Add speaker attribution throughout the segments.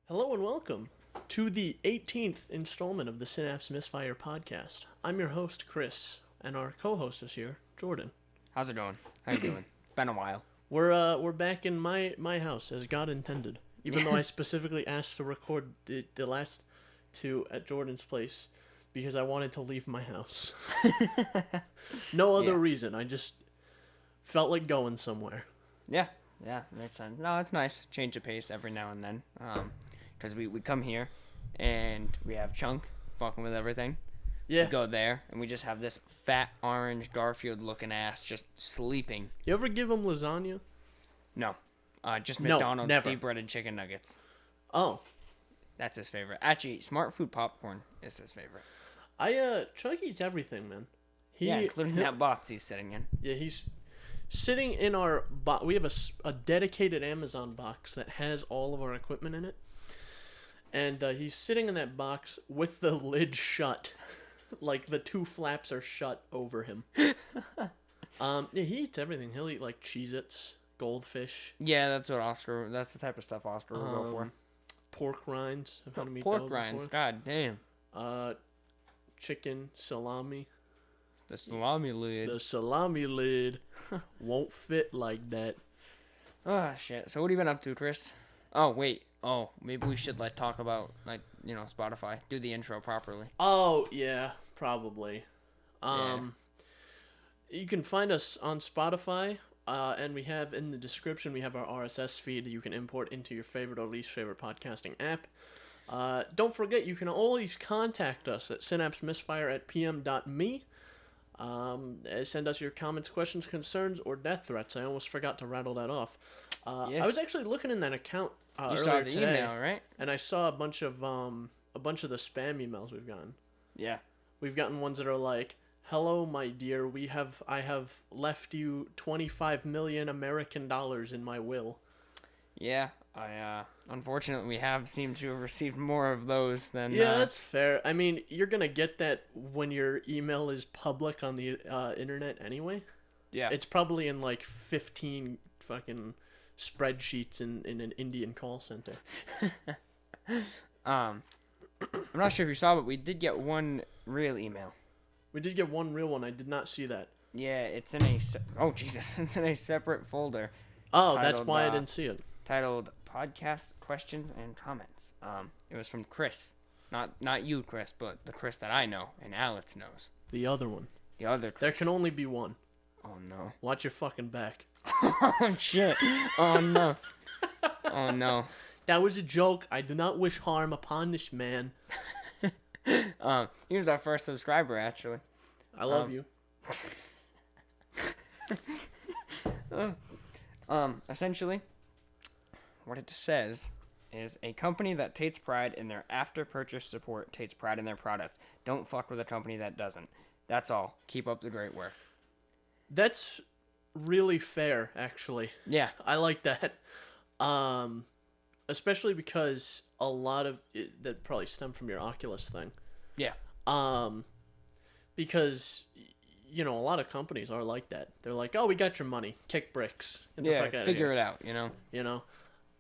Speaker 1: Hello and welcome to the 18th installment of the Synapse Misfire Podcast. I'm your host, Chris, and our co-host is here, Jordan.
Speaker 2: How's it going? How you doing? It's been a while.
Speaker 1: We're back in my house as God intended. Even though I specifically asked to record the last two at Jordan's place because I wanted to leave my house. No other reason. I just felt like going somewhere.
Speaker 2: Yeah, makes sense. No, it's nice. Change the pace every now and then. Because we come here and we have Chunk fucking with everything.
Speaker 1: Yeah.
Speaker 2: We go there and we just have this fat orange Garfield looking ass just sleeping.
Speaker 1: You ever give him lasagna?
Speaker 2: No. Just
Speaker 1: No,
Speaker 2: McDonald's
Speaker 1: never.
Speaker 2: deep breaded chicken nuggets.
Speaker 1: Oh.
Speaker 2: That's his favorite. Actually, Smart Food popcorn is his favorite.
Speaker 1: Chuck eats everything, man.
Speaker 2: Including that box he's sitting in.
Speaker 1: Yeah, he's sitting in our box. We have a dedicated Amazon box that has all of our equipment in it. And he's sitting in that box with the lid shut. Like the two flaps are shut over him. Yeah, he eats everything. He'll eat like Cheez-Its, goldfish.
Speaker 2: Yeah, that's the type of stuff Oscar will go for.
Speaker 1: Pork rinds. I've had him eat
Speaker 2: Pork
Speaker 1: those
Speaker 2: rinds,
Speaker 1: before.
Speaker 2: god damn.
Speaker 1: Chicken, salami.
Speaker 2: The salami lid.
Speaker 1: The salami lid won't fit like that.
Speaker 2: Oh, shit. So what have you been up to, Chris? Oh, wait. Oh, maybe we should, talk about, Spotify. Do the intro properly.
Speaker 1: Oh, yeah, probably.
Speaker 2: Yeah.
Speaker 1: You can find us on Spotify, and we have in the description, we have our RSS feed you can import into your favorite or least favorite podcasting app. Don't forget, you can always contact us at synapsemisfire@pm.me. Send us your comments, questions, concerns, or death threats. I almost forgot to rattle that off.
Speaker 2: Yeah.
Speaker 1: I was actually looking in that account
Speaker 2: You
Speaker 1: earlier
Speaker 2: saw the
Speaker 1: today,
Speaker 2: email, right?
Speaker 1: and I saw a bunch of the spam emails we've gotten.
Speaker 2: Yeah.
Speaker 1: We've gotten ones that are like, "Hello, my dear. I have left you 25 million American dollars in my will."
Speaker 2: Yeah. Unfortunately, we have seemed to have received more of those than...
Speaker 1: Yeah, that's fair. I mean, you're going to get that when your email is public on the internet anyway.
Speaker 2: Yeah.
Speaker 1: It's probably in like 15 fucking spreadsheets in an Indian call center.
Speaker 2: I'm not sure if you saw, but we did get one real email.
Speaker 1: We did get one real one. I did not see that.
Speaker 2: Yeah, it's in a... Oh, Jesus. It's in a separate folder.
Speaker 1: Oh, that's
Speaker 2: Titled,
Speaker 1: why I didn't see it.
Speaker 2: Titled Podcast Questions and Comments. It was from Chris. Not you, Chris, but the Chris that I know and Alex knows.
Speaker 1: The other one.
Speaker 2: The other Chris.
Speaker 1: There can only be one.
Speaker 2: Oh, no.
Speaker 1: Watch your fucking back.
Speaker 2: Oh, shit. Oh, no. Oh, no.
Speaker 1: That was a joke. I do not wish harm upon this man.
Speaker 2: He was our first subscriber, actually.
Speaker 1: I love you.
Speaker 2: Essentially, what it says is a company that takes pride in their after-purchase support takes pride in their products. Don't fuck with a company that doesn't. That's all. Keep up the great work.
Speaker 1: That's really fair, actually.
Speaker 2: Yeah.
Speaker 1: I like that. Especially because a lot of it, that probably stemmed from your Oculus thing.
Speaker 2: Yeah.
Speaker 1: Because, a lot of companies are like that. They're like, "Oh, we got your money. Kick bricks. Get the fuck out
Speaker 2: figure
Speaker 1: of here."
Speaker 2: it out, you know?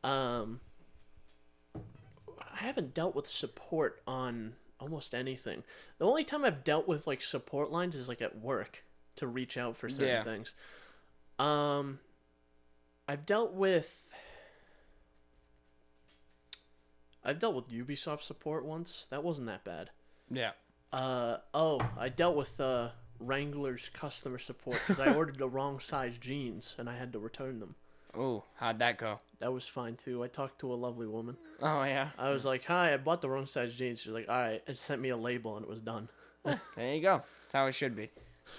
Speaker 1: I haven't dealt with support on almost anything. The only time I've dealt with, support lines is, at work to reach out for certain things. I've dealt with Ubisoft support once. That wasn't that bad.
Speaker 2: Yeah.
Speaker 1: I dealt with Wrangler's customer support because I ordered the wrong size jeans and I had to return them.
Speaker 2: Oh, how'd that go?
Speaker 1: That was fine too. I talked to a lovely woman.
Speaker 2: Oh, yeah.
Speaker 1: I was like, "Hi, I bought the wrong size jeans." She was like, "All right," and sent me a label and it was done.
Speaker 2: There you go. That's how it should be.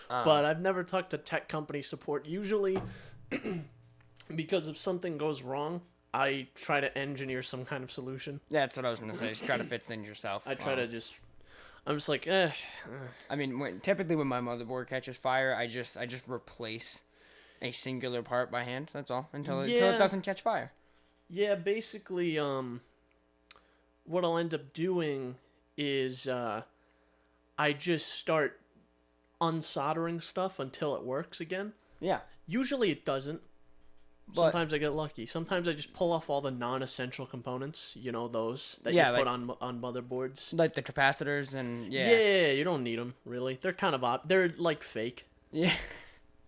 Speaker 1: But I've never talked to tech company support. Usually, because if something goes wrong, I try to engineer some kind of solution.
Speaker 2: Yeah, that's what I was going to say. Just try to fix things yourself.
Speaker 1: I'm just like,
Speaker 2: I mean, typically when my motherboard catches fire, I just replace a singular part by hand. That's all until it doesn't catch fire.
Speaker 1: Yeah, basically, what I'll end up doing is I just start unsoldering stuff until it works again.
Speaker 2: Yeah.
Speaker 1: Usually it doesn't.
Speaker 2: But
Speaker 1: Sometimes I get lucky. Sometimes I just pull off all the non-essential components. You know, those that
Speaker 2: Yeah,
Speaker 1: you put
Speaker 2: like-
Speaker 1: on motherboards.
Speaker 2: like the capacitors and
Speaker 1: Yeah, you don't need them really. They're kind of they're like fake.
Speaker 2: yeah.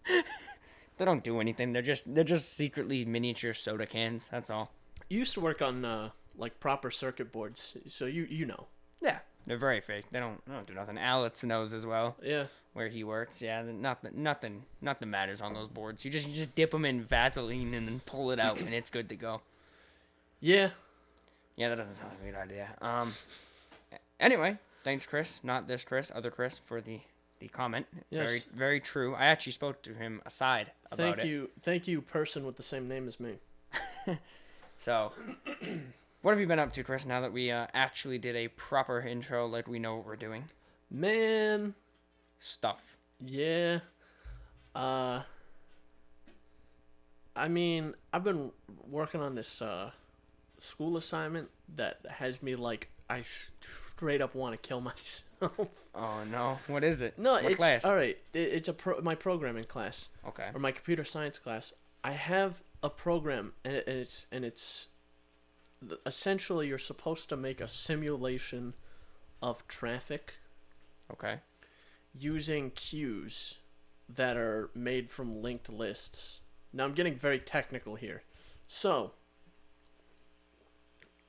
Speaker 2: They don't do anything. They're just secretly miniature soda cans. That's all.
Speaker 1: You used to work on like proper circuit boards, so you know.
Speaker 2: Yeah, they're very fake. They don't do nothing. Alex knows as well
Speaker 1: Yeah.
Speaker 2: where he works. Yeah, nothing matters on those boards. You just dip them in Vaseline and then pull it out and it's good to go.
Speaker 1: Yeah.
Speaker 2: Yeah, that doesn't sound like a good idea. Anyway, thanks, Chris. Not this Chris, other Chris, for the comment.
Speaker 1: Yes.
Speaker 2: Very, very true. I actually spoke to him aside about
Speaker 1: Thank you, person with the same name as me.
Speaker 2: So, what have you been up to, Chris, now that we actually did a proper intro like we know what we're doing?
Speaker 1: Man.
Speaker 2: Stuff.
Speaker 1: Yeah. I mean, I've been working on this school assignment that has me like I straight up want to kill myself.
Speaker 2: Oh no, what is it?
Speaker 1: No,
Speaker 2: what
Speaker 1: it's
Speaker 2: class?
Speaker 1: all right. It's my programming class.
Speaker 2: Okay.
Speaker 1: Or my computer science class. I have a program, and it's essentially you're supposed to make a simulation of traffic
Speaker 2: Okay.
Speaker 1: using queues that are made from linked lists. Now I'm getting very technical here. So,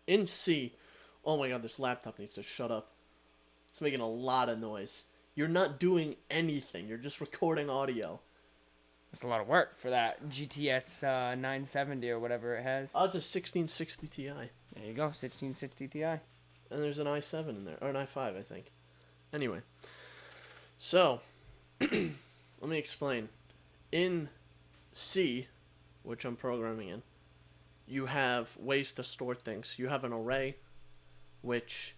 Speaker 1: in C, oh my god, this laptop needs to shut up. It's making a lot of noise. You're not doing anything. You're just recording audio.
Speaker 2: That's a lot of work for that GTX 970 or whatever it has.
Speaker 1: Oh, it's a 1660 Ti.
Speaker 2: There you go, 1660 Ti.
Speaker 1: And there's an i7 in there. Or an i5, I think. Anyway. So, let me explain. In C, which I'm programming in, you have ways to store things. You have an array, which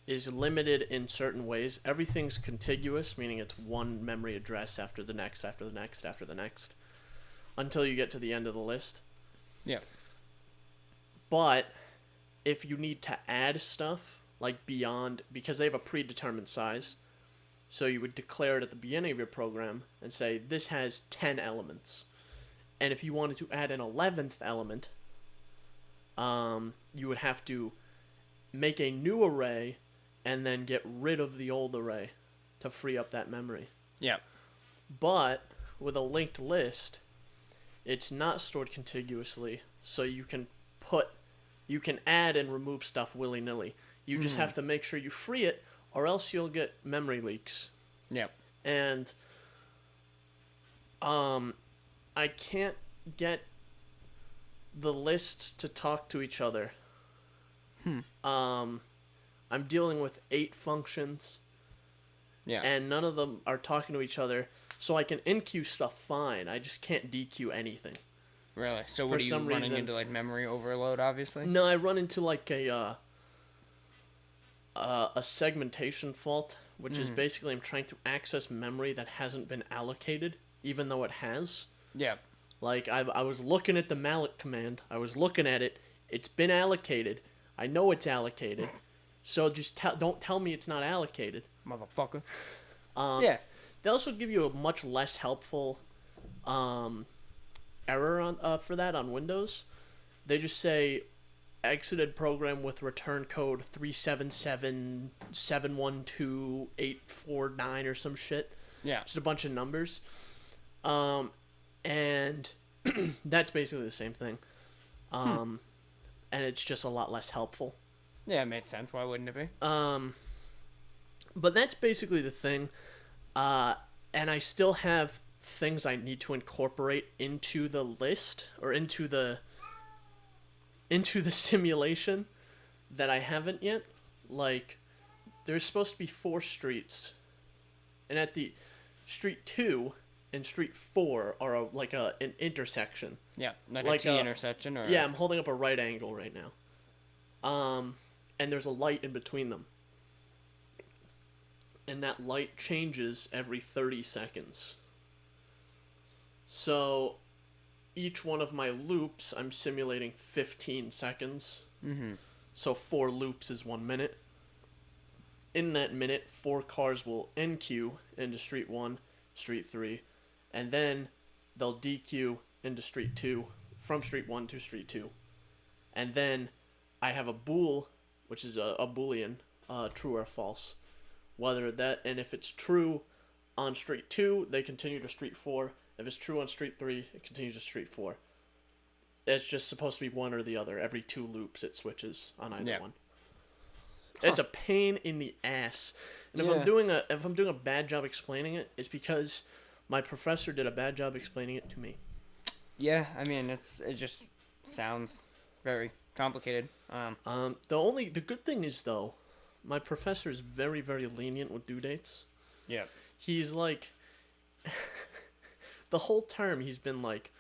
Speaker 1: is limited in certain ways. Everything's contiguous, meaning it's one memory address after the next, after the next, after the next, until you get to the end of the list.
Speaker 2: Yeah.
Speaker 1: But if you need to add stuff, like beyond, because they have a predetermined size, so you would declare it at the beginning of your program and say, this has 10 elements. And if you wanted to add an 11th element, you would have to make a new array and then get rid of the old array to free up that memory.
Speaker 2: Yeah.
Speaker 1: But with a linked list, it's not stored contiguously, so you can add and remove stuff willy-nilly. You just have to make sure you free it, or else you'll get memory leaks.
Speaker 2: Yeah.
Speaker 1: And I can't get the lists to talk to each other. I'm dealing with 8 functions.
Speaker 2: Yeah.
Speaker 1: And none of them are talking to each other. So I can enqueue stuff fine. I just can't dequeue anything.
Speaker 2: Really? So what are you running into, like memory overload, obviously?
Speaker 1: No, I run into like a segmentation fault, which is basically I'm trying to access memory that hasn't been allocated, even though it has.
Speaker 2: Yeah.
Speaker 1: Like, I was looking at the malloc command. I was looking at it. It's been allocated. I know it's allocated. So just don't tell me it's not allocated.
Speaker 2: Motherfucker.
Speaker 1: Yeah. They also give you a much less helpful error on for that on Windows. They just say exited program with return code 377712849 or some shit.
Speaker 2: Yeah.
Speaker 1: Just a bunch of numbers. And that's basically the same thing. And it's just a lot less helpful.
Speaker 2: Yeah, it makes sense. Why wouldn't it be?
Speaker 1: But that's basically the thing. And I still have things I need to incorporate into the list or into the simulation that I haven't yet. Like, there's supposed to be 4 streets, and at the street 2 and street 4 are an intersection.
Speaker 2: Yeah, like
Speaker 1: Like
Speaker 2: a T intersection or...
Speaker 1: Yeah, I'm holding up a right angle right now. And there's a light in between them. And that light changes every 30 seconds. So each one of my loops, I'm simulating 15 seconds.
Speaker 2: Mm-hmm.
Speaker 1: So 4 loops is 1 minute. In that minute, 4 cars will NQ into street 1, street 3, and then they'll DQ into Street 2, from Street 1 to Street 2. And then I have a bool, which is a Boolean, true or false. And if it's true on Street 2, they continue to Street 4. If it's true on Street 3, it continues to Street 4. It's just supposed to be one or the other. Every 2 loops, it switches on either one. It's a pain in the ass. And if I'm doing a bad job explaining it, it's because my professor did a bad job explaining it to me.
Speaker 2: Yeah, I mean, it just sounds very complicated.
Speaker 1: The good thing is, though, my professor is very, very lenient with due dates.
Speaker 2: Yeah.
Speaker 1: He's like, the whole term he's been like,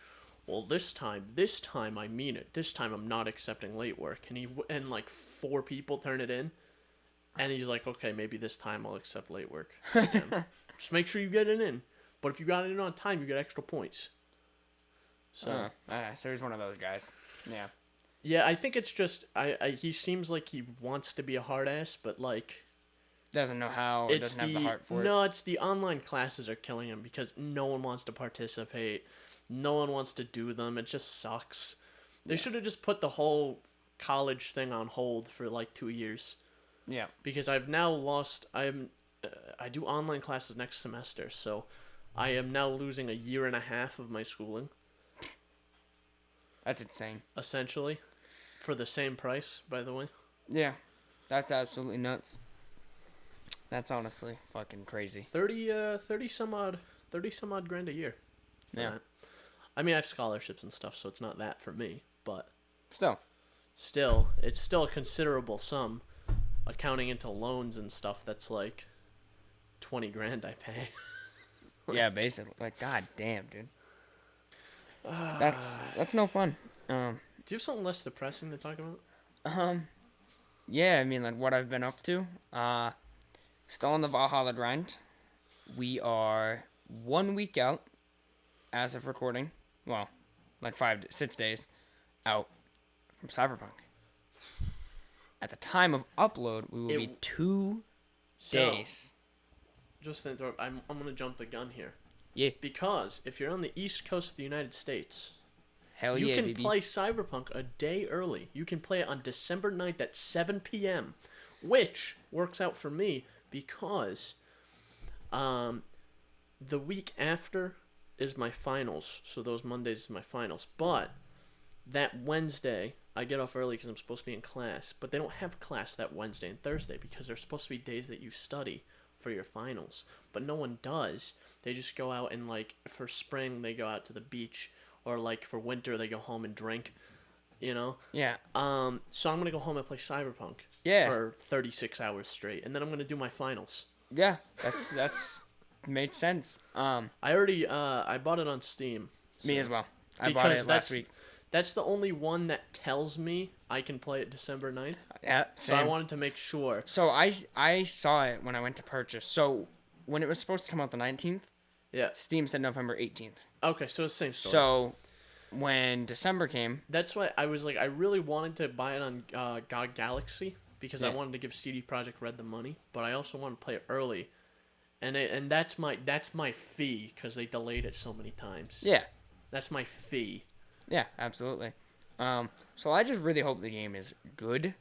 Speaker 1: well, this time I mean it. This time I'm not accepting late work. And like 4 people turn it in. And he's like, okay, maybe this time I'll accept late work. Just make sure you get it in. But if you got it in on time, you get extra points. So
Speaker 2: he's one of those guys. Yeah.
Speaker 1: Yeah, I think it's just he seems like he wants to be a hard ass, but like
Speaker 2: doesn't know how. Or doesn't have the heart for it.
Speaker 1: No, it's the online classes are killing him because no one wants to participate. No one wants to do them. It just sucks. They should have just put the whole college thing on hold for like 2 years.
Speaker 2: Yeah.
Speaker 1: Because I've now lost. I do online classes next semester, so I am now losing a year and a half of my schooling.
Speaker 2: That's insane.
Speaker 1: Essentially, for the same price, by the way.
Speaker 2: Yeah, that's absolutely nuts. That's honestly fucking crazy.
Speaker 1: 30 some odd grand a year.
Speaker 2: Yeah.
Speaker 1: That. I mean, I have scholarships and stuff, so it's not that for me, but
Speaker 2: still,
Speaker 1: it's still a considerable sum, accounting into loans and stuff. That's like 20 grand I pay.
Speaker 2: Yeah, basically. Like, god damn, dude. That's no fun.
Speaker 1: Do you have something less depressing to talk about?
Speaker 2: Yeah, I mean, like, what I've been up to. Still on the Valhalla grind. We are 1 week out as of recording. Well, like 6 days out from Cyberpunk. At the time of upload, we will be 2 days.
Speaker 1: Just to interrupt, I'm going to jump the gun here.
Speaker 2: Yeah.
Speaker 1: Because if you're on the East Coast of the United States,
Speaker 2: you can
Speaker 1: play Cyberpunk a day early. You can play it on December 9th at 7 p.m., which works out for me because the week after is my finals, so those Mondays is my finals. But that Wednesday, I get off early because I'm supposed to be in class, but they don't have class that Wednesday and Thursday because they're supposed to be days that you study for your finals, but no one does. They just go out and, like, for spring they go out to the beach, or like for winter they go home and drink, you know.
Speaker 2: Yeah.
Speaker 1: So I'm gonna go home and play Cyberpunk.
Speaker 2: Yeah.
Speaker 1: For 36 hours straight, and then I'm gonna do my finals.
Speaker 2: Yeah, that's made sense.
Speaker 1: I already I bought it on Steam.
Speaker 2: Me as well. I bought it last week.
Speaker 1: That's the only one that tells me I can play it December 9th.
Speaker 2: Yeah, same.
Speaker 1: So I wanted to make sure.
Speaker 2: So I saw it when I went to purchase. So when it was supposed to come out the 19th,
Speaker 1: yeah,
Speaker 2: Steam said November 18th.
Speaker 1: Okay, so it's the same story.
Speaker 2: So when December came...
Speaker 1: That's why I was like, I really wanted to buy it on GOG Galaxy because I wanted to give CD Projekt Red the money, but I also wanted to play it early. And that's my fee because they delayed it so many times.
Speaker 2: Yeah.
Speaker 1: That's my fee.
Speaker 2: Yeah, absolutely. So I just really hope the game is good.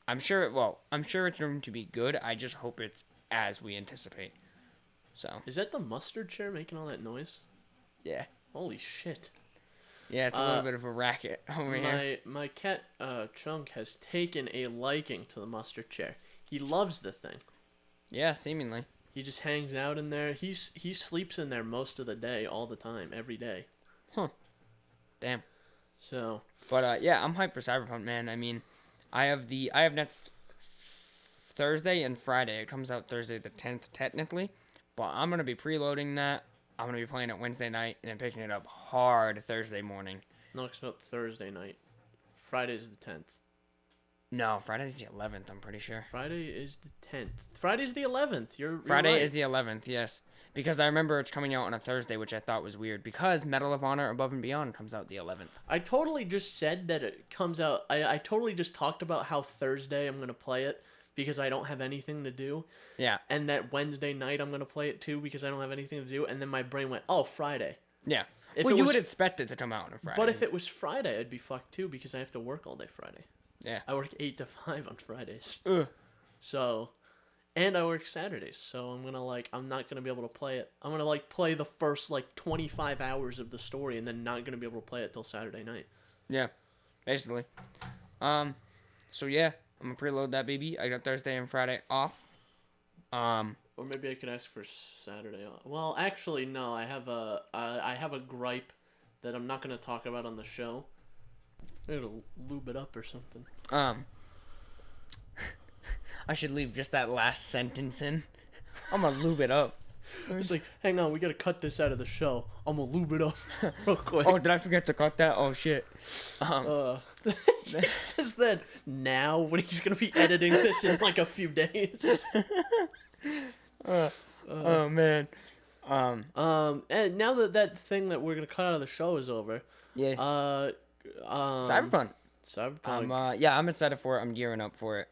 Speaker 2: I'm sure it's going to be good. I just hope it's as we anticipate. So.
Speaker 1: Is that the mustard chair making all that noise?
Speaker 2: Yeah.
Speaker 1: Holy shit.
Speaker 2: Yeah, it's a little bit of a racket over here.
Speaker 1: My cat Chunk has taken a liking to the mustard chair. He loves the thing.
Speaker 2: Yeah, seemingly.
Speaker 1: He just hangs out in there. He sleeps in there most of the day, all the time, every day.
Speaker 2: Huh. Damn.
Speaker 1: So.
Speaker 2: But yeah, I'm hyped for Cyberpunk, man. I mean, I have next Thursday and Friday. It comes out Thursday the 10th technically, but I'm gonna be preloading that. I'm gonna be playing it Wednesday night and then picking it up hard Thursday morning.
Speaker 1: No, it's about Thursday night. Friday's the 10th.
Speaker 2: No, Friday's the 11th. I'm pretty sure.
Speaker 1: Friday is the 10th. Friday's the 11th.
Speaker 2: Friday
Speaker 1: right.
Speaker 2: is the 11th. Yes, because I remember it's coming out on a Thursday, which I thought was weird. Because Medal of Honor Above and Beyond comes out the 11th.
Speaker 1: I totally just said that it comes out. I totally just talked about how Thursday I'm gonna play it because I don't have anything to do.
Speaker 2: Yeah.
Speaker 1: And that Wednesday night I'm gonna play it too because I don't have anything to do. And then my brain went, oh, Friday.
Speaker 2: Yeah.
Speaker 1: If
Speaker 2: Well,
Speaker 1: it
Speaker 2: you
Speaker 1: was,
Speaker 2: would expect it to come out on a Friday.
Speaker 1: but if it was Friday, I'd be fucked too because I have to work all day Friday.
Speaker 2: Yeah.
Speaker 1: I work 8 to 5 on Fridays.
Speaker 2: Ugh.
Speaker 1: So, and I work Saturdays. So I'm not gonna be able to play it. I'm gonna play the first 25 hours of the story and then not gonna be able to play it till Saturday night.
Speaker 2: Yeah, basically. So yeah, I'm gonna preload that baby. I got Thursday and Friday off.
Speaker 1: Or maybe I could ask for Saturday off. Well, actually, no. I have a gripe that I'm not gonna talk about on the show. I gotta lube it up or something.
Speaker 2: I should leave just that last sentence in. I'm gonna lube it up.
Speaker 1: It's like, hang on, we gotta cut this out of the show. I'm gonna lube it up real quick.
Speaker 2: Oh, did I forget to cut that? Oh shit.
Speaker 1: He says that now when he's gonna be editing this in a few days.
Speaker 2: Oh man.
Speaker 1: And now that thing that we're gonna cut out of the show is over.
Speaker 2: Yeah. Cyberpunk. Yeah, I'm excited for it. I'm gearing up for it.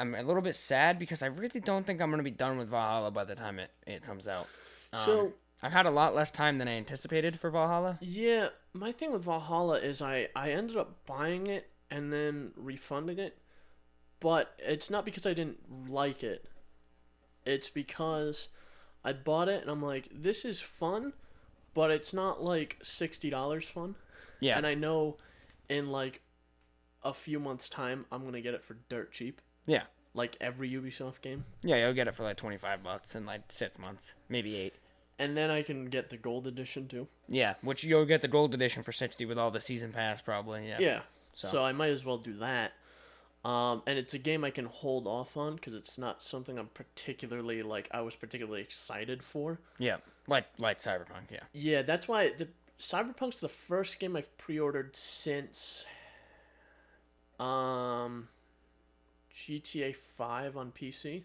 Speaker 2: I'm a little bit sad because I really don't think I'm gonna be done with Valhalla by the time it comes out.
Speaker 1: So
Speaker 2: I've had a lot less time than I anticipated for Valhalla.
Speaker 1: Yeah, my thing with Valhalla is I ended up buying it and then refunding it, but it's not because I didn't like it. It's because I bought it and I'm like, this is fun, but it's not $60 fun.
Speaker 2: Yeah.
Speaker 1: And I know in a few months' time I'm gonna get it for dirt cheap.
Speaker 2: Yeah.
Speaker 1: Like every Ubisoft game.
Speaker 2: Yeah, you'll get it for $25 in 6 months, maybe 8.
Speaker 1: And then I can get the gold edition too.
Speaker 2: Yeah, which you'll get the gold edition for 60 with all the season pass probably. Yeah.
Speaker 1: Yeah. So I might as well do that. And it's a game I can hold off on because it's not something I'm particularly I was particularly excited for.
Speaker 2: Yeah, like Cyberpunk. Yeah.
Speaker 1: Yeah, that's why Cyberpunk's the first game I've pre-ordered since GTA 5 on PC.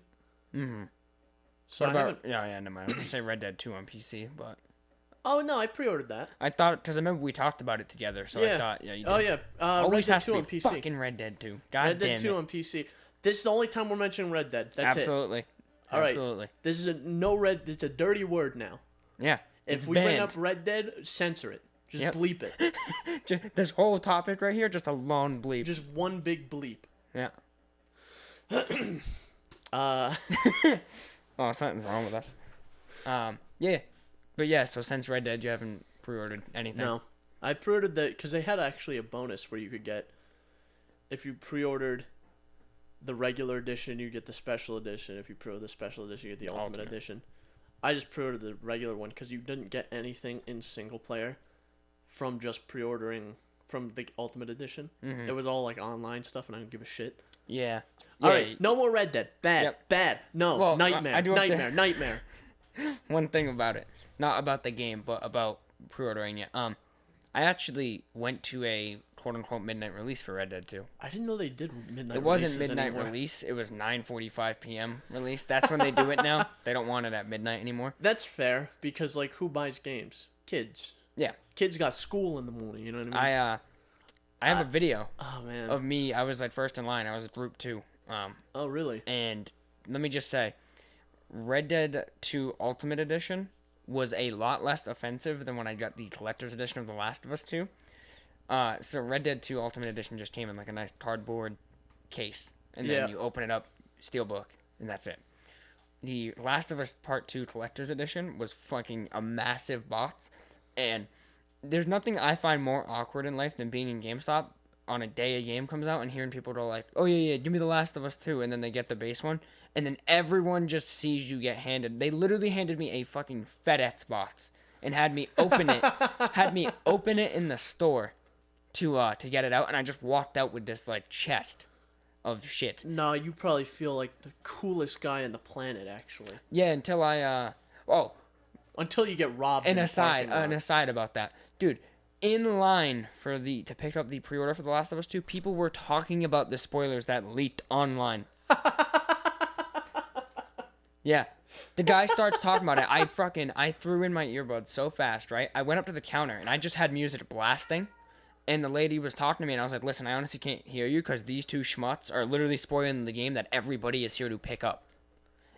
Speaker 2: Mm-hmm.
Speaker 1: So
Speaker 2: what about? Yeah, never mind. I was gonna say Red Dead 2 on PC, but.
Speaker 1: Oh no, I pre-ordered that.
Speaker 2: I thought because I remember we talked about it together, so
Speaker 1: yeah.
Speaker 2: I thought you did.
Speaker 1: Oh yeah,
Speaker 2: always
Speaker 1: Red Dead
Speaker 2: has
Speaker 1: 2
Speaker 2: to
Speaker 1: on
Speaker 2: be
Speaker 1: PC.
Speaker 2: Fucking Red Dead 2. God
Speaker 1: Red
Speaker 2: damn
Speaker 1: Dead 2
Speaker 2: it.
Speaker 1: on PC. This is the only time we're mentioning Red Dead. That's
Speaker 2: Absolutely.
Speaker 1: it. All right.
Speaker 2: Absolutely.
Speaker 1: This is it's a dirty word now.
Speaker 2: Yeah.
Speaker 1: If we bring up Red Dead, censor it. Just bleep it.
Speaker 2: This whole topic right here, just a long bleep.
Speaker 1: Just one big bleep.
Speaker 2: Yeah. Oh, something's wrong with us. Yeah. But yeah, so since Red Dead, you haven't pre-ordered anything?
Speaker 1: No. I pre-ordered that because they had actually a bonus where you could get, if you pre-ordered the regular edition, you get the special edition. If you pre-order the special edition, you get the ultimate edition. I just pre-ordered the regular one because you didn't get anything in single player from just pre-ordering from the ultimate edition.
Speaker 2: Mm-hmm.
Speaker 1: It was all online stuff, and I don't give a shit.
Speaker 2: Yeah.
Speaker 1: All right, no more Red Dead. Bad,
Speaker 2: Yep.
Speaker 1: bad. No,
Speaker 2: Well,
Speaker 1: nightmare,
Speaker 2: I do have to-
Speaker 1: nightmare.
Speaker 2: One thing about it, not about the game, but about pre-ordering it. I actually went to a quote-unquote midnight release for Red Dead 2.
Speaker 1: I didn't know they did midnight.
Speaker 2: It wasn't
Speaker 1: releases
Speaker 2: midnight
Speaker 1: anymore.
Speaker 2: release. It was 9:45 p.m. release. That's when they do it now. They don't want it at midnight anymore.
Speaker 1: That's fair because who buys games? Kids.
Speaker 2: Yeah.
Speaker 1: Kids got school in the morning. You know what I mean?
Speaker 2: I have a video
Speaker 1: Oh man.
Speaker 2: of me. I was first in line. I was group 2.
Speaker 1: Oh really?
Speaker 2: And let me just say, Red Dead 2 Ultimate Edition was a lot less offensive than when I got the collector's edition of The Last of Us 2. So Red Dead 2 Ultimate Edition just came in a nice cardboard case, and then you open it up, steelbook, and that's it. The Last of Us Part 2 Collector's Edition was fucking a massive box, and there's nothing I find more awkward in life than being in GameStop on a day a game comes out and hearing people go oh yeah, give me The Last of Us 2, and then they get the base one, and then everyone just sees you get handed. They literally handed me a fucking FedEx box and had me open it in the store to get it out, and I just walked out with this chest of shit.
Speaker 1: No, you probably feel like the coolest guy on the planet, actually.
Speaker 2: Yeah, until
Speaker 1: until you get robbed.
Speaker 2: An aside about that, dude. In line to pick up the pre-order for The Last of Us 2, people were talking about the spoilers that leaked online. Yeah. The guy starts talking about it. I threw in my earbuds so fast, right? I went up to the counter and I just had music blasting. And the lady was talking to me and I was like, listen, I honestly can't hear you because these two schmutz are literally spoiling the game that everybody is here to pick up.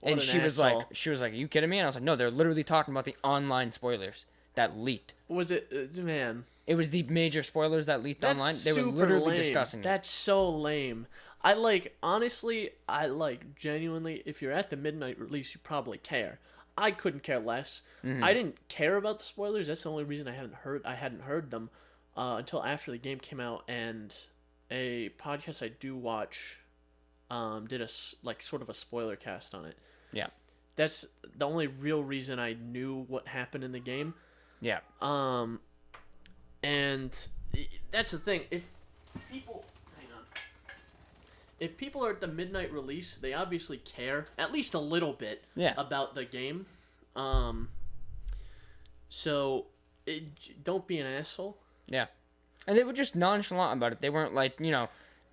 Speaker 2: And she was like, are you kidding me? And I was like, no, they're literally talking about the online spoilers that leaked.
Speaker 1: Was it man?
Speaker 2: It was the major spoilers that leaked
Speaker 1: That's
Speaker 2: online. They were
Speaker 1: super
Speaker 2: literally
Speaker 1: lame.
Speaker 2: discussing it.
Speaker 1: That's so lame. Honestly, genuinely, if you're at the midnight release, you probably care. I couldn't care less. I didn't care about the spoilers. That's the only reason I hadn't heard them until after the game came out, and a podcast I do watch did a sort of a spoiler cast on it.
Speaker 2: Yeah.
Speaker 1: That's the only real reason I knew what happened in the game.
Speaker 2: Yeah.
Speaker 1: And that's the thing. If people are at the midnight release, they obviously care at least a little bit about the game. So don't be an asshole.
Speaker 2: Yeah. And they were just nonchalant about it. They weren't like,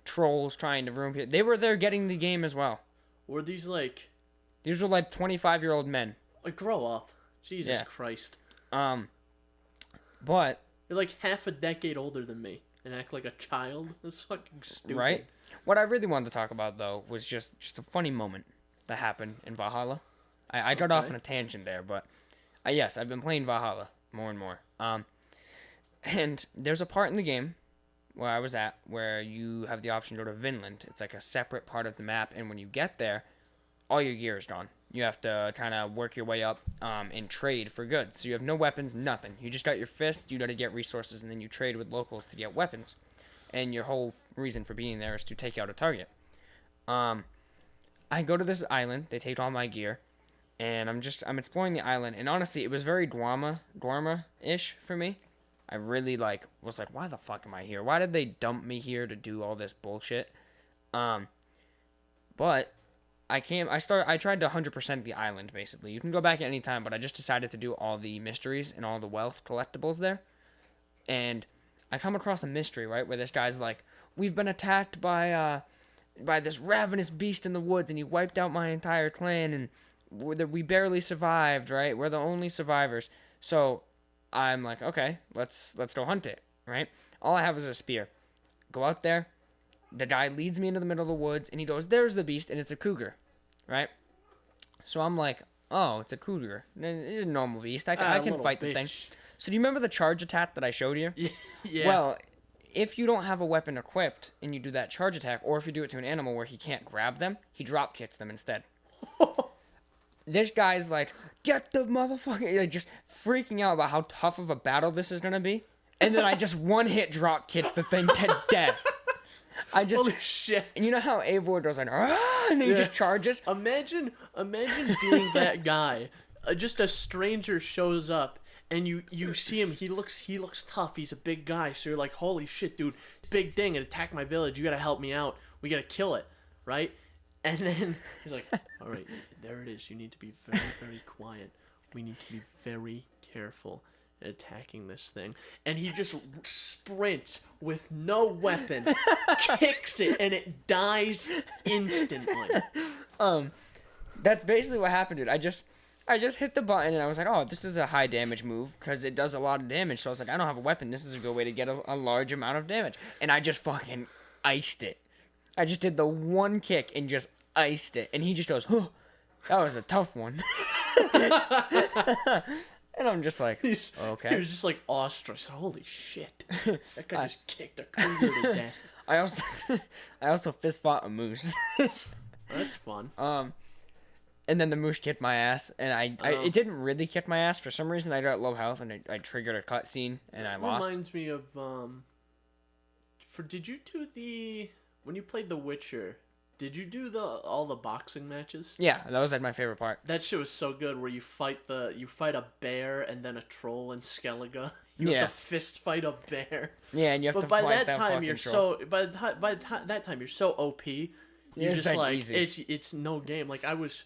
Speaker 2: trolls trying to ruin people. They were there getting the game as well.
Speaker 1: Were these
Speaker 2: These were like 25-year-old men.
Speaker 1: Grow up. Jesus Christ.
Speaker 2: But
Speaker 1: you're like half a decade older than me and act like a child. That's fucking stupid.
Speaker 2: Right? What I really wanted to talk about, though, was just a funny moment that happened in Valhalla. I got off on a tangent there, but yes, I've been playing Valhalla more and more. And there's a part in the game where I was at where you have the option to go to Vinland. It's like a separate part of the map, and when you get there, all your gear is gone. You have to kind of work your way up and trade for goods. So you have no weapons, nothing. You just got your fist, you got to get resources, and then you trade with locals to get weapons. And your whole reason for being there is to take out a target. I go to this island, they take all my gear, and I'm exploring the island, and honestly, it was very Dwarma-ish for me. I really was like, why the fuck am I here? Why did they dump me here to do all this bullshit? But I tried to 100% the island, basically. You can go back at any time, but I just decided to do all the mysteries and all the wealth collectibles there. And I come across a mystery, right, where this guy's like, we've been attacked by this ravenous beast in the woods, and he wiped out my entire clan, and we barely survived, right? We're the only survivors. So I'm like, okay, let's go hunt it, right? All I have is a spear. Go out there. The guy leads me into the middle of the woods, and he goes, there's the beast, and it's a cougar, right? So I'm like, oh, it's a cougar. It's a normal beast. I can fight the thing. So do you remember the charge attack that I showed you?
Speaker 1: Yeah.
Speaker 2: Well, if you don't have a weapon equipped and you do that charge attack, or if you do it to an animal where he can't grab them, he drop kicks them instead. This guy's like, get the motherfucker, like, just freaking out about how tough of a battle this is going to be. And then I just one-hit drop kick the thing to death.
Speaker 1: Holy shit.
Speaker 2: And you know how Eivor goes like, ah, and then he just charges?
Speaker 1: Imagine being that guy. Just a stranger shows up, and you see him. He looks tough. He's a big guy. So you're like, holy shit, dude, big thing, and attack my village. You gotta help me out. We gotta kill it, right? And then he's like, all right, there it is. You need to be very, very quiet. We need to be very careful at attacking this thing. And he just sprints with no weapon, kicks it, and it dies instantly.
Speaker 2: That's basically what happened, dude. I just hit the button, and I was like, oh, this is a high damage move, because it does a lot of damage. So I was like, I don't have a weapon. This is a good way to get a large amount of damage. And I just fucking iced it. I just did the one kick and just iced it. And he just goes, huh, that was a tough one. And I'm just like, okay.
Speaker 1: He was just like awestruck. Holy shit. That guy just kicked a cougar to death.
Speaker 2: I also fist fought a moose.
Speaker 1: That's fun.
Speaker 2: And then the moose kicked my ass, and it didn't really kick my ass. For some reason, I got low health, and I triggered a cutscene, and I lost.
Speaker 1: Reminds me of did you do when you played The Witcher? Did you do all the boxing matches?
Speaker 2: Yeah, that was like my favorite part.
Speaker 1: That shit was so good, where you fight a bear and then a troll and Skellige. You have to fist fight a bear.
Speaker 2: Yeah, and you have to fight that fucking troll.
Speaker 1: By that time you're so OP. You just like easy. It's no game. Like I was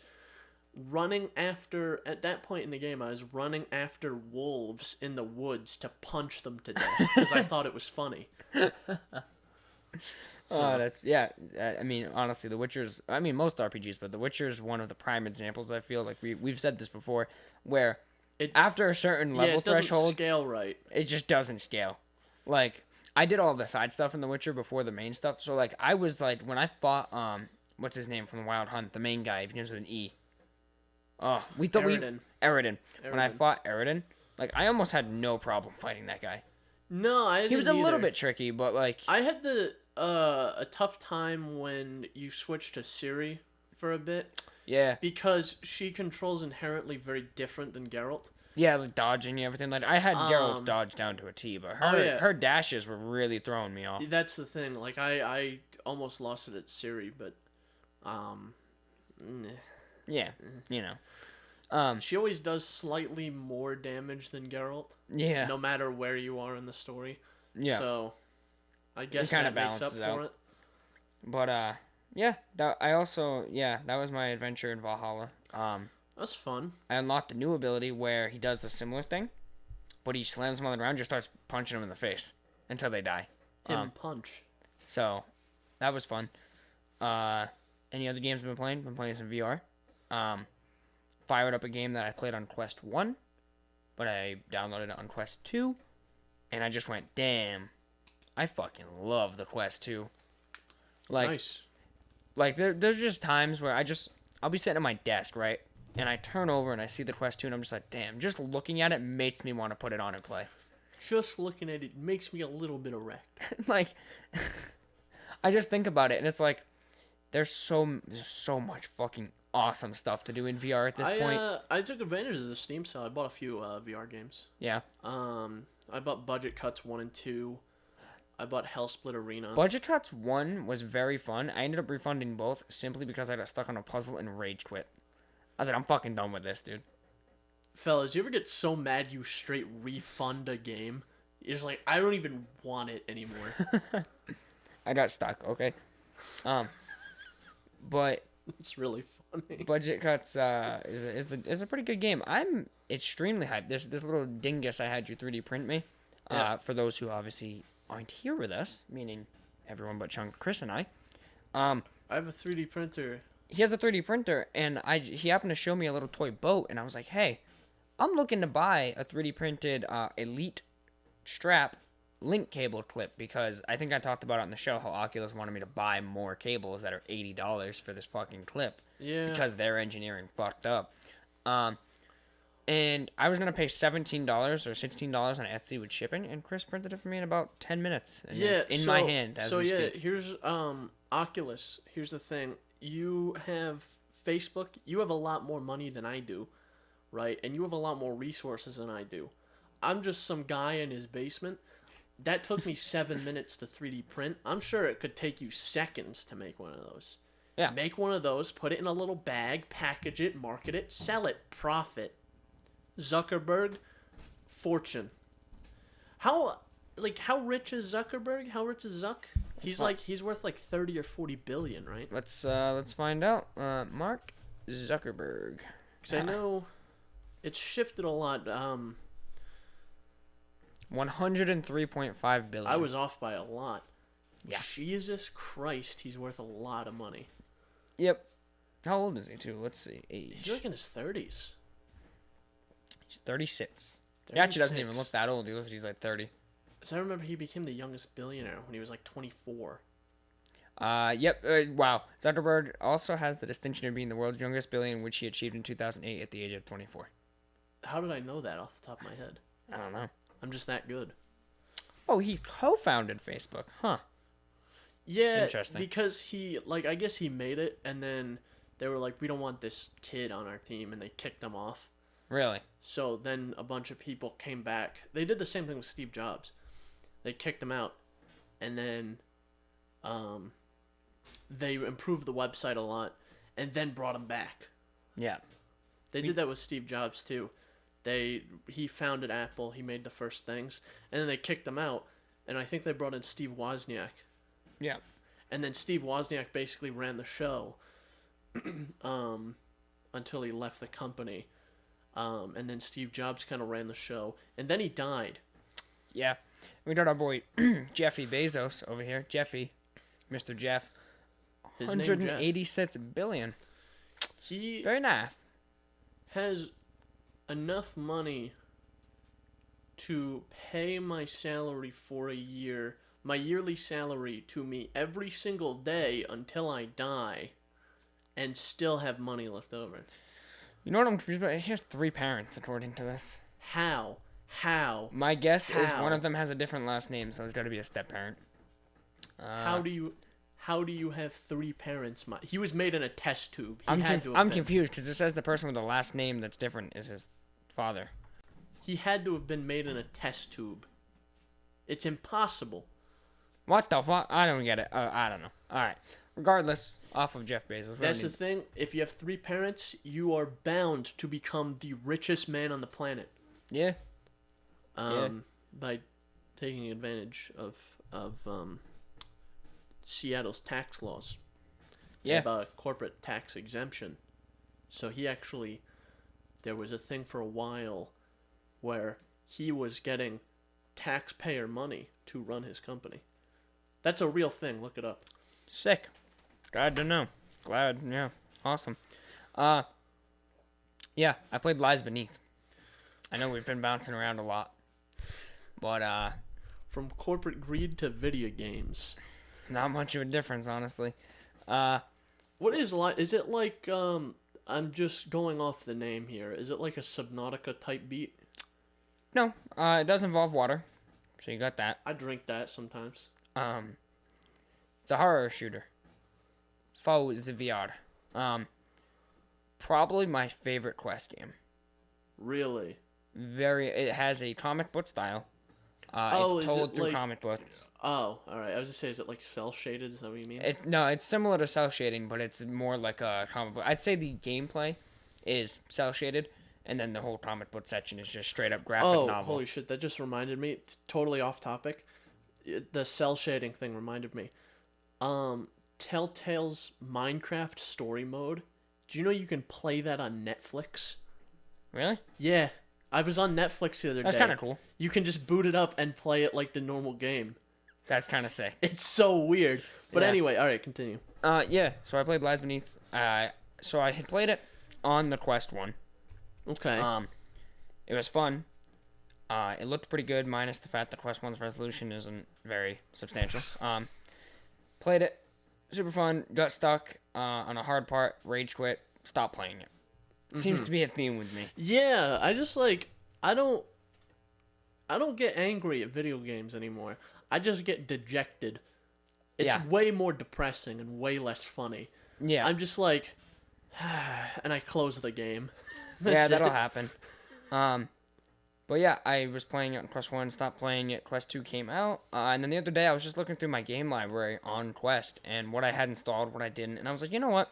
Speaker 1: running after at that point in the game. I was running after wolves in the woods to punch them to death because I thought it was funny.
Speaker 2: Oh, I mean, honestly, The Witcher's. I mean, most RPGs, but The Witcher's one of the prime examples. I feel like we've said this before, where after a certain level threshold,
Speaker 1: scale right.
Speaker 2: It just doesn't scale. Like I did all the side stuff in The Witcher before the main stuff. So like I was like when I fought what's his name from the Wild Hunt, the main guy, he begins with an E. Oh, Eridan. When I fought Eridan, Like, I almost had no problem fighting that guy.
Speaker 1: No, I didn't.
Speaker 2: He was a little
Speaker 1: either.
Speaker 2: bit tricky, but like
Speaker 1: I had a tough time when you switched to Ciri for a bit.
Speaker 2: Yeah.
Speaker 1: Because she controls inherently very different than Geralt.
Speaker 2: Yeah, like dodging and everything. Like I had Geralt's dodge down to a T, but her dashes were really throwing me off.
Speaker 1: That's the thing. Like I almost lost it at Ciri, but
Speaker 2: yeah, you know.
Speaker 1: She always does slightly more damage than Geralt.
Speaker 2: Yeah.
Speaker 1: No matter where you are in the story.
Speaker 2: Yeah.
Speaker 1: So, I guess
Speaker 2: that
Speaker 1: makes up
Speaker 2: for
Speaker 1: it.
Speaker 2: But yeah, that was my adventure in Valhalla.
Speaker 1: That's fun.
Speaker 2: I unlocked a new ability where he does the similar thing, but he slams them on the ground, just starts punching them in the face until they die.
Speaker 1: Punch.
Speaker 2: So, that was fun. Any other games I've been playing? Been playing some VR. Fired up a game that I played on Quest 1, but I downloaded it on Quest 2, and I just went, damn, I fucking love the Quest 2. Like,
Speaker 1: nice.
Speaker 2: Like, there's just times where I'll be sitting at my desk, right, and I turn over and I see the Quest 2, and I'm just like, damn, just looking at it makes me want to put it on and play.
Speaker 1: Just looking at it makes me a little bit erect.
Speaker 2: Like, I just think about it, and it's like, there's so much fucking awesome stuff to do in VR at this point.
Speaker 1: I took advantage of the Steam sale. I bought a few VR games.
Speaker 2: Yeah.
Speaker 1: I bought Budget Cuts 1 and 2. I bought Hellsplit Arena.
Speaker 2: Budget Cuts 1 was very fun. I ended up refunding both simply because I got stuck on a puzzle and rage quit. I was like, I'm fucking done with this, dude.
Speaker 1: Fellas, you ever get so mad you straight refund a game? You're just like, I don't even want it anymore.
Speaker 2: I got stuck, okay? But
Speaker 1: it's really funny.
Speaker 2: Budget Cuts is a pretty good game. I'm extremely hyped. This little dingus I had you 3D print me. For those who obviously aren't here with us, meaning everyone but Chunk, Chris, and I.
Speaker 1: I have a 3D printer.
Speaker 2: He has a 3D printer, and he happened to show me a little toy boat, and I was like, hey, I'm looking to buy a 3D printed Elite strap link cable clip, because I think I talked about it on the show how Oculus wanted me to buy more cables that are $80 for this fucking clip.
Speaker 1: Yeah.
Speaker 2: Because their engineering fucked up. And I was going to pay $17 or $16 on Etsy with shipping, and Chris printed it for me in about 10 minutes. And it's in my hand as we speak.
Speaker 1: Here's Oculus. Here's the thing. You have Facebook. You have a lot more money than I do, right? And you have a lot more resources than I do. I'm just some guy in his basement. That took me 7 minutes to 3D print. I'm sure it could take you seconds to make one of those.
Speaker 2: Yeah.
Speaker 1: Make one of those, put it in a little bag, package it, market it, sell it, profit. Zuckerberg, fortune. How rich is Zuckerberg? How rich is Zuck? He's worth like 30 or 40 billion, right?
Speaker 2: Let's find out. Mark Zuckerberg.
Speaker 1: Because I know it's shifted a lot.
Speaker 2: 103.5 billion.
Speaker 1: I was off by a lot.
Speaker 2: Yeah.
Speaker 1: Jesus Christ, he's worth a lot of money.
Speaker 2: Yep. How old is he too? Let's see. Age.
Speaker 1: He's like in his 30s.
Speaker 2: He's 36. He actually doesn't even look that old. He looks like he's like 30.
Speaker 1: So I remember he became the youngest billionaire when he was like 24.
Speaker 2: Yep. Wow. Zuckerberg also has the distinction of being the world's youngest billionaire, which he achieved in 2008 at the age of 24.
Speaker 1: How did I know that off the top of my head?
Speaker 2: I don't know.
Speaker 1: I'm just that good.
Speaker 2: Oh, he co-founded Facebook, huh?
Speaker 1: Yeah,
Speaker 2: interesting.
Speaker 1: Because I guess he made it, and then they were like, we don't want this kid on our team, and they kicked him off.
Speaker 2: Really?
Speaker 1: So then a bunch of people came back. They did the same thing with Steve Jobs. They kicked him out, and then they improved the website a lot, and then brought him back.
Speaker 2: Yeah.
Speaker 1: They did that with Steve Jobs too. He founded Apple. He made the first things, and then they kicked him out, and I think they brought in Steve Wozniak.
Speaker 2: Yeah.
Speaker 1: And then Steve Wozniak basically ran the show until he left the company. And then Steve Jobs kind of ran the show. And then he died.
Speaker 2: Yeah. We got our boy Jeffy Bezos over here. Jeffy. Mr. Jeff.
Speaker 1: His
Speaker 2: 186 billion.
Speaker 1: He
Speaker 2: very nice.
Speaker 1: Has enough money to pay my salary for a year, my yearly salary to me every single day until I die, and still have money left over.
Speaker 2: You know what I'm confused about? He has 3 parents, according to this.
Speaker 1: How? How?
Speaker 2: My guess is
Speaker 1: How?
Speaker 2: one of them has a different last name, so it's got to be a step parent.
Speaker 1: How do you have 3 parents? He was made in a test tube.
Speaker 2: I'm confused because it says the person with the last name that's different is his father.
Speaker 1: He had to have been made in a test tube. It's impossible.
Speaker 2: What the fuck? I don't get it. I don't know. All right. Regardless, off of Jeff Bezos.
Speaker 1: That's the thing. If you have 3 parents, you are bound to become the richest man on the planet.
Speaker 2: Yeah.
Speaker 1: By taking advantage of Seattle's tax laws.
Speaker 2: Yeah.
Speaker 1: They have a corporate tax exemption. So there was a thing for a while where he was getting taxpayer money to run his company. That's a real thing. Look it up.
Speaker 2: Sick. Glad to know. Yeah. Awesome. Yeah, I played Lies Beneath. I know we've been bouncing around a lot. But,
Speaker 1: from corporate greed to video games.
Speaker 2: Not much of a difference, honestly.
Speaker 1: What is it like, I'm just going off the name here. Is it like a Subnautica type beat?
Speaker 2: No, it does involve water. So you got that.
Speaker 1: I drink that sometimes.
Speaker 2: It's a horror shooter. Foveated. Probably my favorite Quest game.
Speaker 1: Really?
Speaker 2: It has a comic book style. It's told through comic books.
Speaker 1: Oh, alright. I was just saying, is it like cell shaded? Is that what you mean?
Speaker 2: No, it's similar to cell shading, but it's more like a comic book. I'd say the gameplay is cell shaded, and then the whole comic book section is just straight up graphic novel.
Speaker 1: Oh, holy shit. That just reminded me. It's totally off topic. The cell shading thing reminded me. Telltale's Minecraft story mode. Do you know you can play that on Netflix?
Speaker 2: Really?
Speaker 1: Yeah. I was on Netflix the other day.
Speaker 2: That's kind of cool.
Speaker 1: You can just boot it up and play it like the normal game.
Speaker 2: That's kind of sick.
Speaker 1: It's so weird. But
Speaker 2: Yeah.
Speaker 1: anyway, alright, continue.
Speaker 2: Yeah, so I played Lies Beneath. So I had played it on the Quest one.
Speaker 1: Okay.
Speaker 2: It was fun. It looked pretty good, minus the fact that Quest 1's resolution isn't very substantial. Played it. Super fun. Got stuck on a hard part. Rage quit. Stopped playing it. Seems to be a theme with me.
Speaker 1: Yeah, I just I don't get angry at video games anymore. I just get dejected. It's way more depressing and way less funny.
Speaker 2: Yeah.
Speaker 1: I'm just like, and I close the game.
Speaker 2: Yeah, that'll happen. But yeah, I was playing it on Quest 1, stopped playing it. Quest 2 came out. And then the other day, I was just looking through my game library on Quest and what I had installed, what I didn't. And I was like, you know what?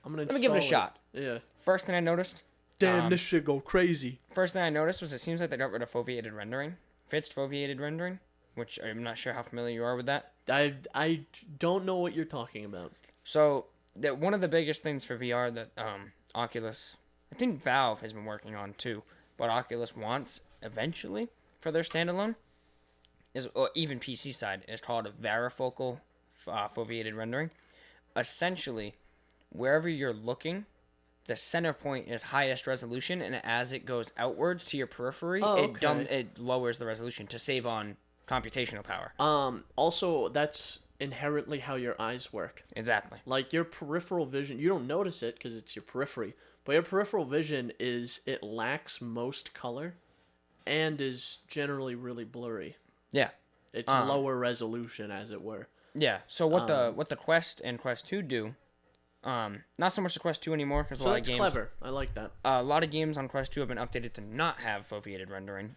Speaker 2: Let me give it a shot.
Speaker 1: Yeah.
Speaker 2: First thing I noticed.
Speaker 1: Damn, this shit go crazy.
Speaker 2: First thing I noticed was it seems like they got rid of foveated rendering. Fixed foveated rendering, which I'm not sure how familiar you are with that.
Speaker 1: I don't know what you're talking about.
Speaker 2: So, one of the biggest things for VR that Oculus, I think Valve has been working on too, but Oculus wants eventually for their standalone, or even PC side, is called a varifocal foveated rendering. Essentially, wherever you're looking, the center point is highest resolution, and as it goes outwards to your periphery, it lowers the resolution to save on computational power.
Speaker 1: Also, that's inherently how your eyes work.
Speaker 2: Exactly.
Speaker 1: Like your peripheral vision, you don't notice it because it's your periphery, but your peripheral vision it lacks most color and is generally really blurry.
Speaker 2: Yeah.
Speaker 1: It's lower resolution, as it were.
Speaker 2: Yeah. So what the Quest and Quest 2 do, not so much the Quest 2 anymore, because a lot of games.
Speaker 1: That's clever. I like that.
Speaker 2: A lot of games on Quest 2 have been updated to not have foveated rendering.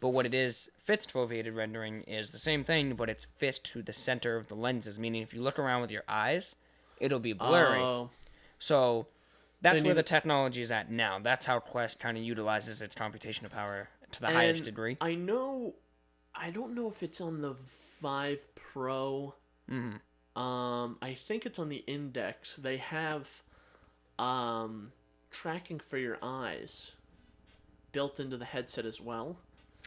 Speaker 2: But what it is, fixed foveated rendering is the same thing, but it's fixed to the center of the lenses, meaning if you look around with your eyes, it'll be blurry.
Speaker 1: Oh.
Speaker 2: So that's where the technology is at now. That's how Quest kind of utilizes its computational power to the highest degree.
Speaker 1: I don't know if it's on the Vive Pro.
Speaker 2: Mm-hmm.
Speaker 1: I think it's on the Index. They have tracking for your eyes built into the headset as well.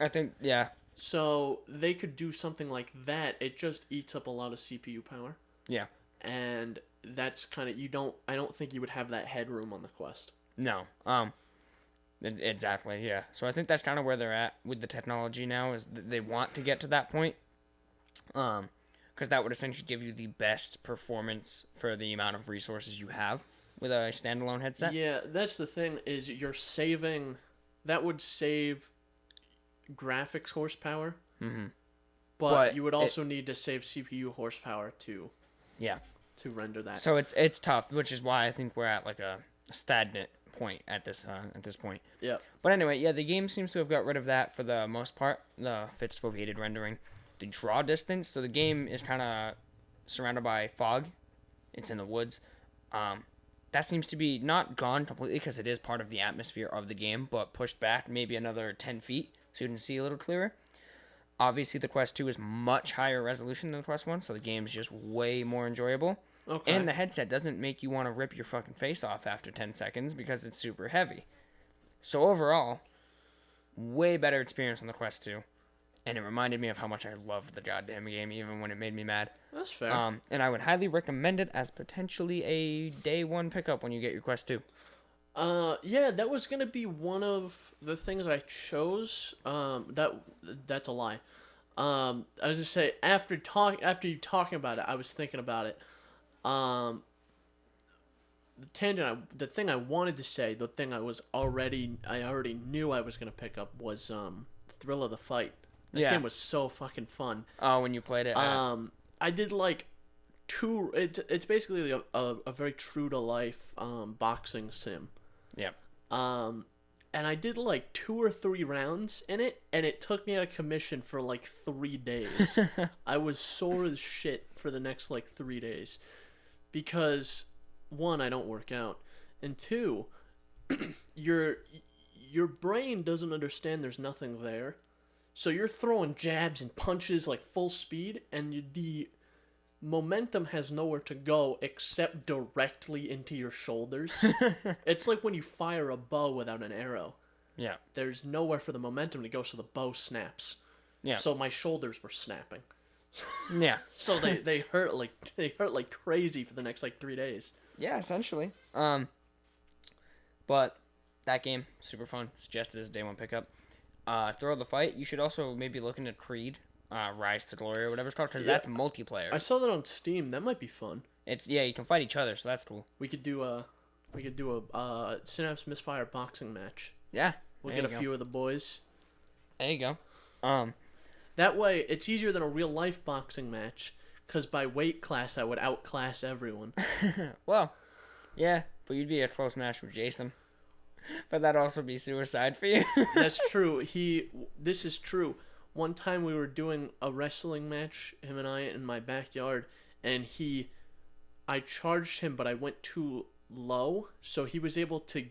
Speaker 2: I think, yeah.
Speaker 1: So they could do something like that. It just eats up a lot of CPU power.
Speaker 2: Yeah.
Speaker 1: And that's kind of, I don't think you would have that headroom on the Quest.
Speaker 2: No. Exactly, yeah. So I think that's kind of where they're at with the technology now, is they want to get to that point. Because that would essentially give you the best performance for the amount of resources you have with a standalone headset.
Speaker 1: Yeah, that's the thing, is that would save graphics horsepower.
Speaker 2: Mm-hmm.
Speaker 1: But you would also need to save CPU horsepower to render that.
Speaker 2: So it's tough, which is why I think we're at like a stagnant point at this point.
Speaker 1: Yeah.
Speaker 2: But anyway, the game seems to have got rid of that for the most part. The fixed foveated rendering, the draw distance. So the game is kind of surrounded by fog. It's in the woods. That seems to be not gone completely because it is part of the atmosphere of the game, but pushed back maybe another 10 feet so you can see a little clearer. Obviously, the Quest 2 is much higher resolution than the Quest 1, so the game's just way more enjoyable.
Speaker 1: Okay.
Speaker 2: And the headset doesn't make you want to rip your fucking face off after 10 seconds because it's super heavy. So overall, way better experience on the Quest 2. And it reminded me of how much I loved the goddamn game, even when it made me mad.
Speaker 1: That's fair.
Speaker 2: And I would highly recommend it as potentially a day one pickup when you get your Quest 2.
Speaker 1: Yeah, that was gonna be one of the things I chose. That's a lie. I was just say after you talking about it, I was thinking about it. The thing I wanted to say, the thing I already knew I was gonna pick up was Thrill of the Fight. That game was so fucking fun.
Speaker 2: Oh, when you played it.
Speaker 1: I did like two. It's basically a very true to life boxing sim.
Speaker 2: Yep.
Speaker 1: And I did like 2 or 3 rounds in it, and it took me out of commission for like 3 days. I was sore as shit for the next like 3 days because 1, I don't work out, and 2, your brain doesn't understand there's nothing there, so you're throwing jabs and punches like full speed, and the momentum has nowhere to go except directly into your shoulders. It's like when you fire a bow without an arrow.
Speaker 2: Yeah.
Speaker 1: There's nowhere for the momentum to go, so the bow snaps.
Speaker 2: Yeah.
Speaker 1: So my shoulders were snapping.
Speaker 2: Yeah.
Speaker 1: So they hurt like crazy for the next like 3 days.
Speaker 2: Yeah, essentially. But that game, super fun. Suggested as a day one pickup. Thrill of the Fight. You should also maybe look into Creed. Rise to Glory or whatever it's called, because that's multiplayer.
Speaker 1: I saw that on Steam. That might be fun.
Speaker 2: You can fight each other, so that's cool.
Speaker 1: We could do a Synapse Misfire boxing match.
Speaker 2: Yeah,
Speaker 1: we'll get a few of the boys.
Speaker 2: There you go.
Speaker 1: That way it's easier than a real life boxing match, because by weight class I would outclass everyone.
Speaker 2: Well, yeah, but you'd be a close match with Jason. But that'd also be suicide for you.
Speaker 1: That's true. This is true. One time we were doing a wrestling match, him and I, in my backyard, and I charged him, but I went too low, so he was able to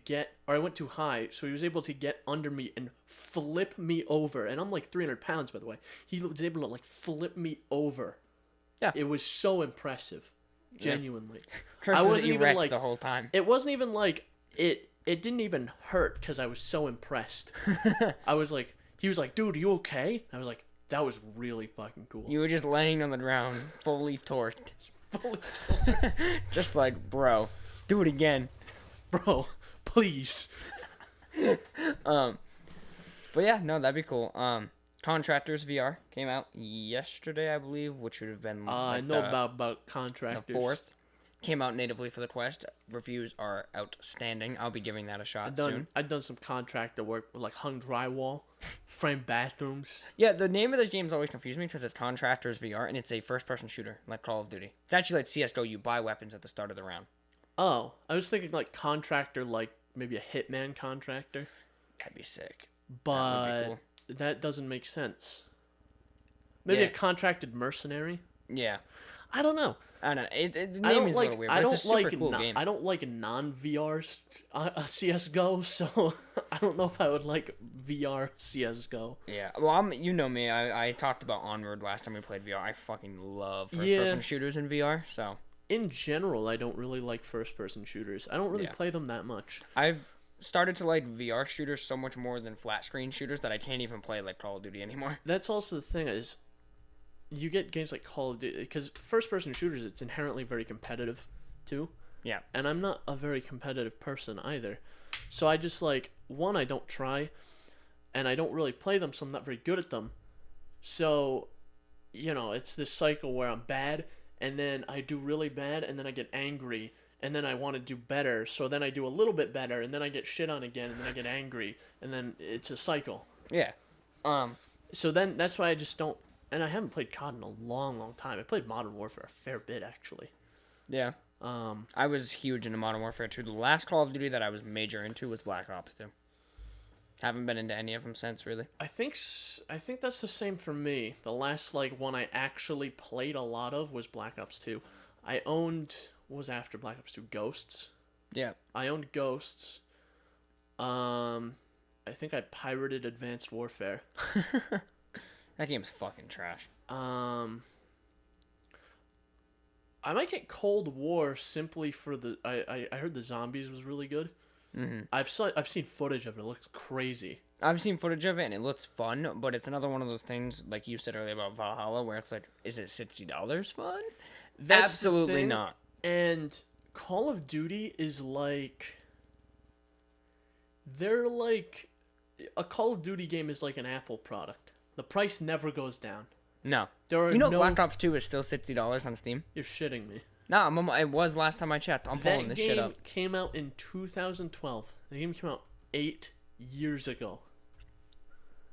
Speaker 1: I went too high, so he was able to get under me and flip me over, and I'm like 300 pounds, by the way. He was able to, like, flip me over.
Speaker 2: Yeah.
Speaker 1: It was so impressive. Genuinely.
Speaker 2: Chris was erect the whole time.
Speaker 1: It wasn't even like, it didn't even hurt, because I was so impressed. I was like, he was like, dude, are you okay? I was like, that was really fucking cool.
Speaker 2: You were just laying on the ground, fully torqued. Just like, bro, do it again.
Speaker 1: Bro, please.
Speaker 2: But yeah, no, that'd be cool. Contractors VR came out yesterday, I believe, which would have been like
Speaker 1: I know about Contractors.
Speaker 2: The 4th. Came out natively for the Quest. Reviews are outstanding. I'll be giving that a shot soon.
Speaker 1: I've done some contractor work, like hung drywall, framed bathrooms.
Speaker 2: Yeah, the name of this game's always confused me because it's Contractors VR, and it's a first-person shooter, like Call of Duty. It's actually like CSGO. You buy weapons at the start of the round.
Speaker 1: Oh, I was thinking like contractor, like maybe a hitman contractor.
Speaker 2: That'd be sick.
Speaker 1: But that doesn't make sense. Maybe a contracted mercenary?
Speaker 2: Yeah.
Speaker 1: I don't know.
Speaker 2: I don't know. The name is a little weird, but it's a super cool game.
Speaker 1: I don't like non-VR CSGO, so I don't know if I would like VR CSGO.
Speaker 2: Yeah, well, you know me. I talked about Onward last time we played VR. I fucking love first-person shooters in VR, so...
Speaker 1: In general, I don't really like first-person shooters. I don't really play them that much.
Speaker 2: I've started to like VR shooters so much more than flat-screen shooters that I can't even play like Call of Duty anymore.
Speaker 1: That's also the thing is... You get games like Call of Duty, because first-person shooters, it's inherently very competitive, too.
Speaker 2: Yeah.
Speaker 1: And I'm not a very competitive person, either. So I just, like, one, I don't try, and I don't really play them, so I'm not very good at them. So, you know, it's this cycle where I'm bad, and then I do really bad, and then I get angry, and then I want to do better, so then I do a little bit better, and then I get shit on again, and then I get angry, and then it's a cycle.
Speaker 2: Yeah.
Speaker 1: So then that's why I just don't. And I haven't played COD in a long, long time. I played Modern Warfare a fair bit actually.
Speaker 2: Yeah. I was huge into Modern Warfare 2. The last Call of Duty that I was major into was Black Ops 2. Haven't been into any of them since, really.
Speaker 1: I think that's the same for me. The last one I actually played a lot of was Black Ops 2. I owned what was after Black Ops 2 Ghosts.
Speaker 2: Yeah.
Speaker 1: I owned Ghosts. I think I pirated Advanced Warfare.
Speaker 2: That game's fucking trash.
Speaker 1: I might get Cold War simply for the. I heard the zombies was really good.
Speaker 2: Mm-hmm.
Speaker 1: I've seen footage of it. It looks crazy.
Speaker 2: I've seen footage of it and it looks fun, but it's another one of those things like you said earlier about Valhalla, where it's like, is it $60 fun?
Speaker 1: That's
Speaker 2: Absolutely not.
Speaker 1: And Call of Duty is they're like a Call of Duty game is like an Apple product. The price never goes down.
Speaker 2: No.
Speaker 1: There are
Speaker 2: Black Ops 2 is still $60 on Steam?
Speaker 1: You're shitting me.
Speaker 2: No, it was last time I checked. I'm pulling this shit up.
Speaker 1: That game came out in 2012. The game came out 8 years ago.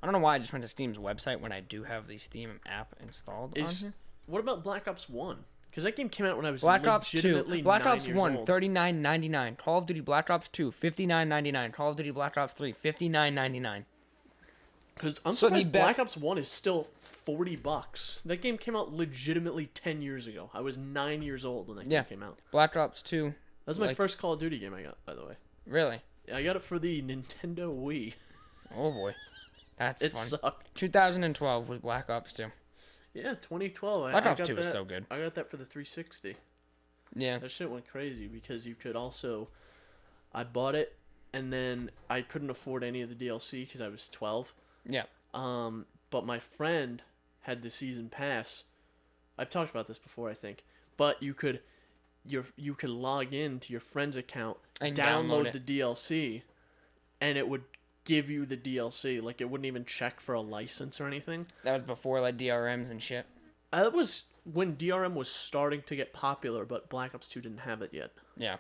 Speaker 2: I don't know why I just went to Steam's website when I do have the Steam app installed on here.
Speaker 1: What about Black Ops 1? Because that game came out when I was
Speaker 2: Black Ops 2. Black Ops 1,
Speaker 1: old.
Speaker 2: $39.99. Call of Duty Black Ops 2, $59.99. Call of Duty Black Ops 3, $59.99.
Speaker 1: Because I'm surprised Black Ops 1 is still $40. That game came out legitimately 10 years ago. I was 9 years old when that game came out.
Speaker 2: Black Ops 2.
Speaker 1: That was my first Call of Duty game I got, by the way.
Speaker 2: Really?
Speaker 1: Yeah, I got it for the Nintendo Wii.
Speaker 2: Oh, boy. That's fun.
Speaker 1: It sucked.
Speaker 2: 2012 was Black Ops 2.
Speaker 1: Yeah, 2012.
Speaker 2: Black Ops 2 is so good.
Speaker 1: I got that for the 360.
Speaker 2: Yeah.
Speaker 1: That shit went crazy because you could also... I bought it, and then I couldn't afford any of the DLC because I was 12.
Speaker 2: Yeah.
Speaker 1: But my friend had the season pass. I've talked about this before, I think. But you could log in to your friend's account,
Speaker 2: and
Speaker 1: download the DLC, and it would give you the DLC. Like, it wouldn't even check for a license or anything.
Speaker 2: That was before like DRMs and shit.
Speaker 1: That was when DRM was starting to get popular, but Black Ops 2 didn't have it yet.
Speaker 2: Yeah.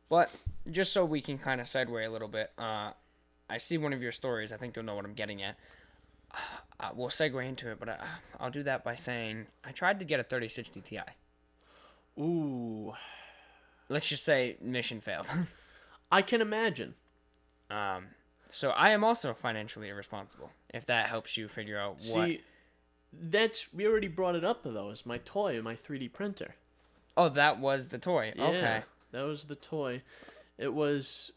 Speaker 2: But just so we can kind of segue a little bit, I see one of your stories. I think you'll know what I'm getting at. We'll segue into it, but I'll do that by saying I tried to get a 3060 Ti.
Speaker 1: Ooh.
Speaker 2: Let's just say mission failed.
Speaker 1: I can imagine.
Speaker 2: So I am also financially irresponsible, if that helps you figure out what...
Speaker 1: See, we already brought it up, though, as my toy, my 3D printer.
Speaker 2: Oh, that was the toy.
Speaker 1: Yeah,
Speaker 2: okay.
Speaker 1: That was the toy. It was...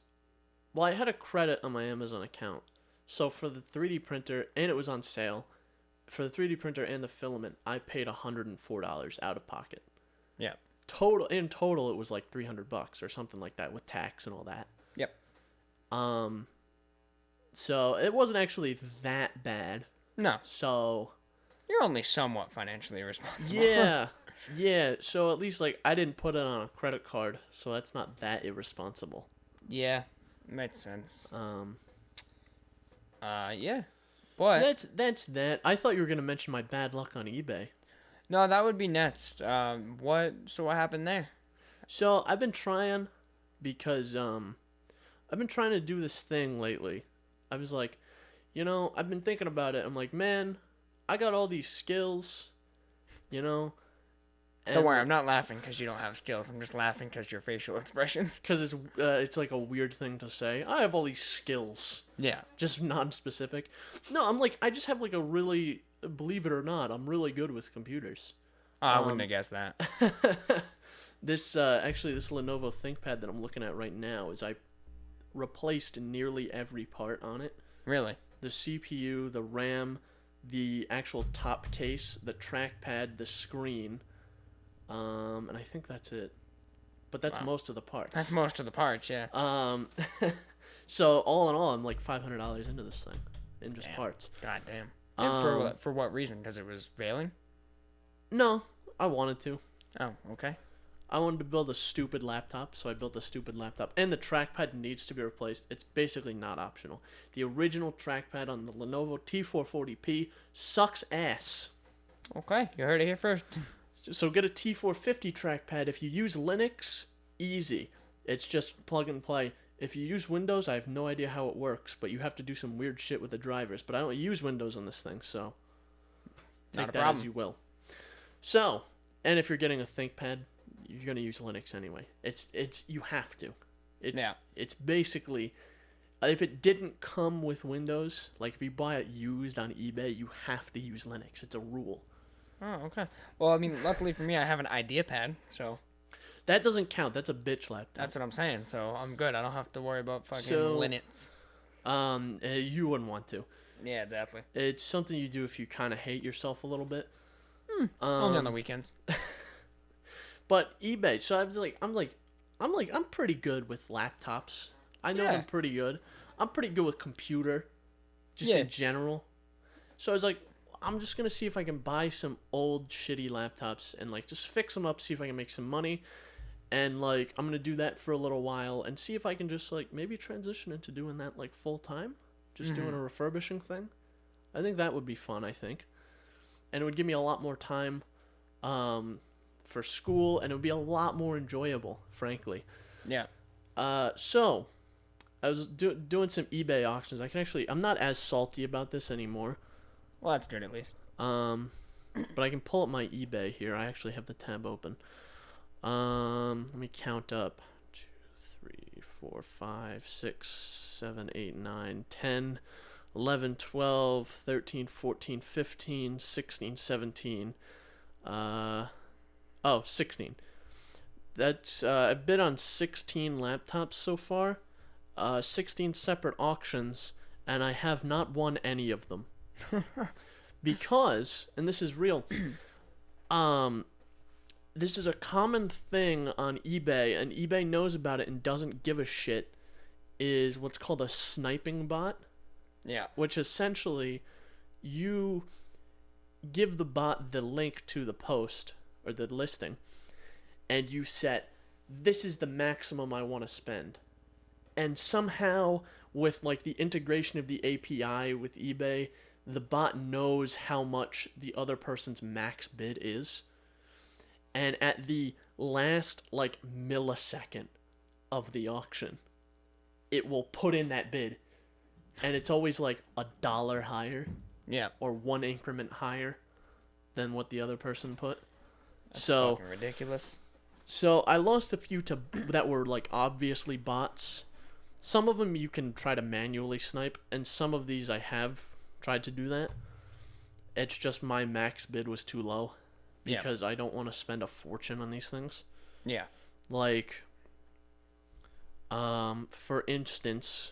Speaker 1: Well, I had a credit on my Amazon account. So for the 3D printer, and it was on sale, for the 3D printer and the filament, I paid $104 out of pocket.
Speaker 2: Yeah.
Speaker 1: In total, it was like $300 or something like that with tax and all that.
Speaker 2: Yep.
Speaker 1: So it wasn't actually that bad.
Speaker 2: No.
Speaker 1: So...
Speaker 2: You're only somewhat financially irresponsible.
Speaker 1: Yeah. Yeah, so at least, I didn't put it on a credit card, so that's not that irresponsible.
Speaker 2: Yeah, makes sense. Yeah.
Speaker 1: But... So that's that. I thought you were going to mention my bad luck on eBay.
Speaker 2: No, that would be next. What happened there?
Speaker 1: So, I've been trying, because, I've been trying to do this thing lately. I was like, I've been thinking about it. I'm like, man, I got all these skills, And
Speaker 2: don't worry, I'm not laughing because you don't have skills. I'm just laughing because your facial expressions.
Speaker 1: Because it's like a weird thing to say. I have all these skills. Yeah. Just non-specific. No, I'm like, I just have a really, believe it or not, I'm really good with computers.
Speaker 2: I wouldn't have guessed that.
Speaker 1: This Lenovo ThinkPad that I'm looking at right now I replaced nearly every part on it.
Speaker 2: Really?
Speaker 1: The CPU, the RAM, the actual top case, the trackpad, the screen, and I think that's it. But that's most of the parts.
Speaker 2: That's most of the parts, yeah.
Speaker 1: So all in all, I'm like $500 into this thing, in just parts.
Speaker 2: God damn. And for what reason? Because it was failing?
Speaker 1: No, I wanted to.
Speaker 2: Oh, okay.
Speaker 1: I wanted to build a stupid laptop, so I built a stupid laptop. And the trackpad needs to be replaced. It's basically not optional. The original trackpad on the Lenovo T440p sucks ass.
Speaker 2: Okay, you heard it here first.
Speaker 1: So get a T450 trackpad. If you use Linux, easy. It's just plug and play. If you use Windows, I have no idea how it works, but you have to do some weird shit with the drivers. But I don't use Windows on this thing, so take that as you will. So, and if you're getting a ThinkPad, you're gonna use Linux anyway. It's you have to. It's basically, if it didn't come with Windows, like if you buy it used on eBay, you have to use Linux. It's a rule.
Speaker 2: Oh, okay. Well, I mean, luckily for me, I have an IdeaPad, so
Speaker 1: that doesn't count. That's a bitch laptop.
Speaker 2: That's what I'm saying. So I'm good. I don't have to worry about fucking Linux.
Speaker 1: You wouldn't want to.
Speaker 2: Yeah, exactly.
Speaker 1: It's something you do if you kind of hate yourself a little bit.
Speaker 2: Only on the weekends.
Speaker 1: But eBay. So I'm pretty good with laptops. I know I'm pretty good. I'm pretty good with computer, just in general. So I was like, I'm just gonna see if I can buy some old shitty laptops and like just fix them up, see if I can make some money, and like I'm gonna do that for a little while and see if I can just like maybe transition into doing that like full time, just doing a refurbishing thing. I think that would be fun. I think, and it would give me a lot more time, for school, and it would be a lot more enjoyable, frankly.
Speaker 2: Yeah.
Speaker 1: So I was doing some eBay auctions. I'm not as salty about this anymore.
Speaker 2: Well, that's good at least.
Speaker 1: But I can pull up my eBay here. I actually have the tab open. Let me count up. 2, 3, 4, 5, 6, 7, 8, 9, 10, 11, 12, 13, 14, 15, 16, 17. 16. That's I've bid on 16 laptops so far. 16 separate auctions, and I have not won any of them. Because, and this is real, this is a common thing on eBay, and eBay knows about it and doesn't give a shit, is what's called a sniping bot.
Speaker 2: Yeah.
Speaker 1: Which essentially, you give the bot the link to the post, or the listing, and you set, this is the maximum I want to spend. And somehow, with like the integration of the API with eBay, the bot knows how much the other person's max bid is. And at the last like millisecond of the auction, it will put in that bid. And it's always like $1 higher.
Speaker 2: Yeah.
Speaker 1: Or one increment higher than what the other person put.
Speaker 2: That's fucking ridiculous.
Speaker 1: So I lost a few that were like obviously bots. Some of them you can try to manually snipe, and some of these I have tried to do that. It's just my max bid was too low because I don't want to spend a fortune on these things.
Speaker 2: Yeah.
Speaker 1: Like, for instance,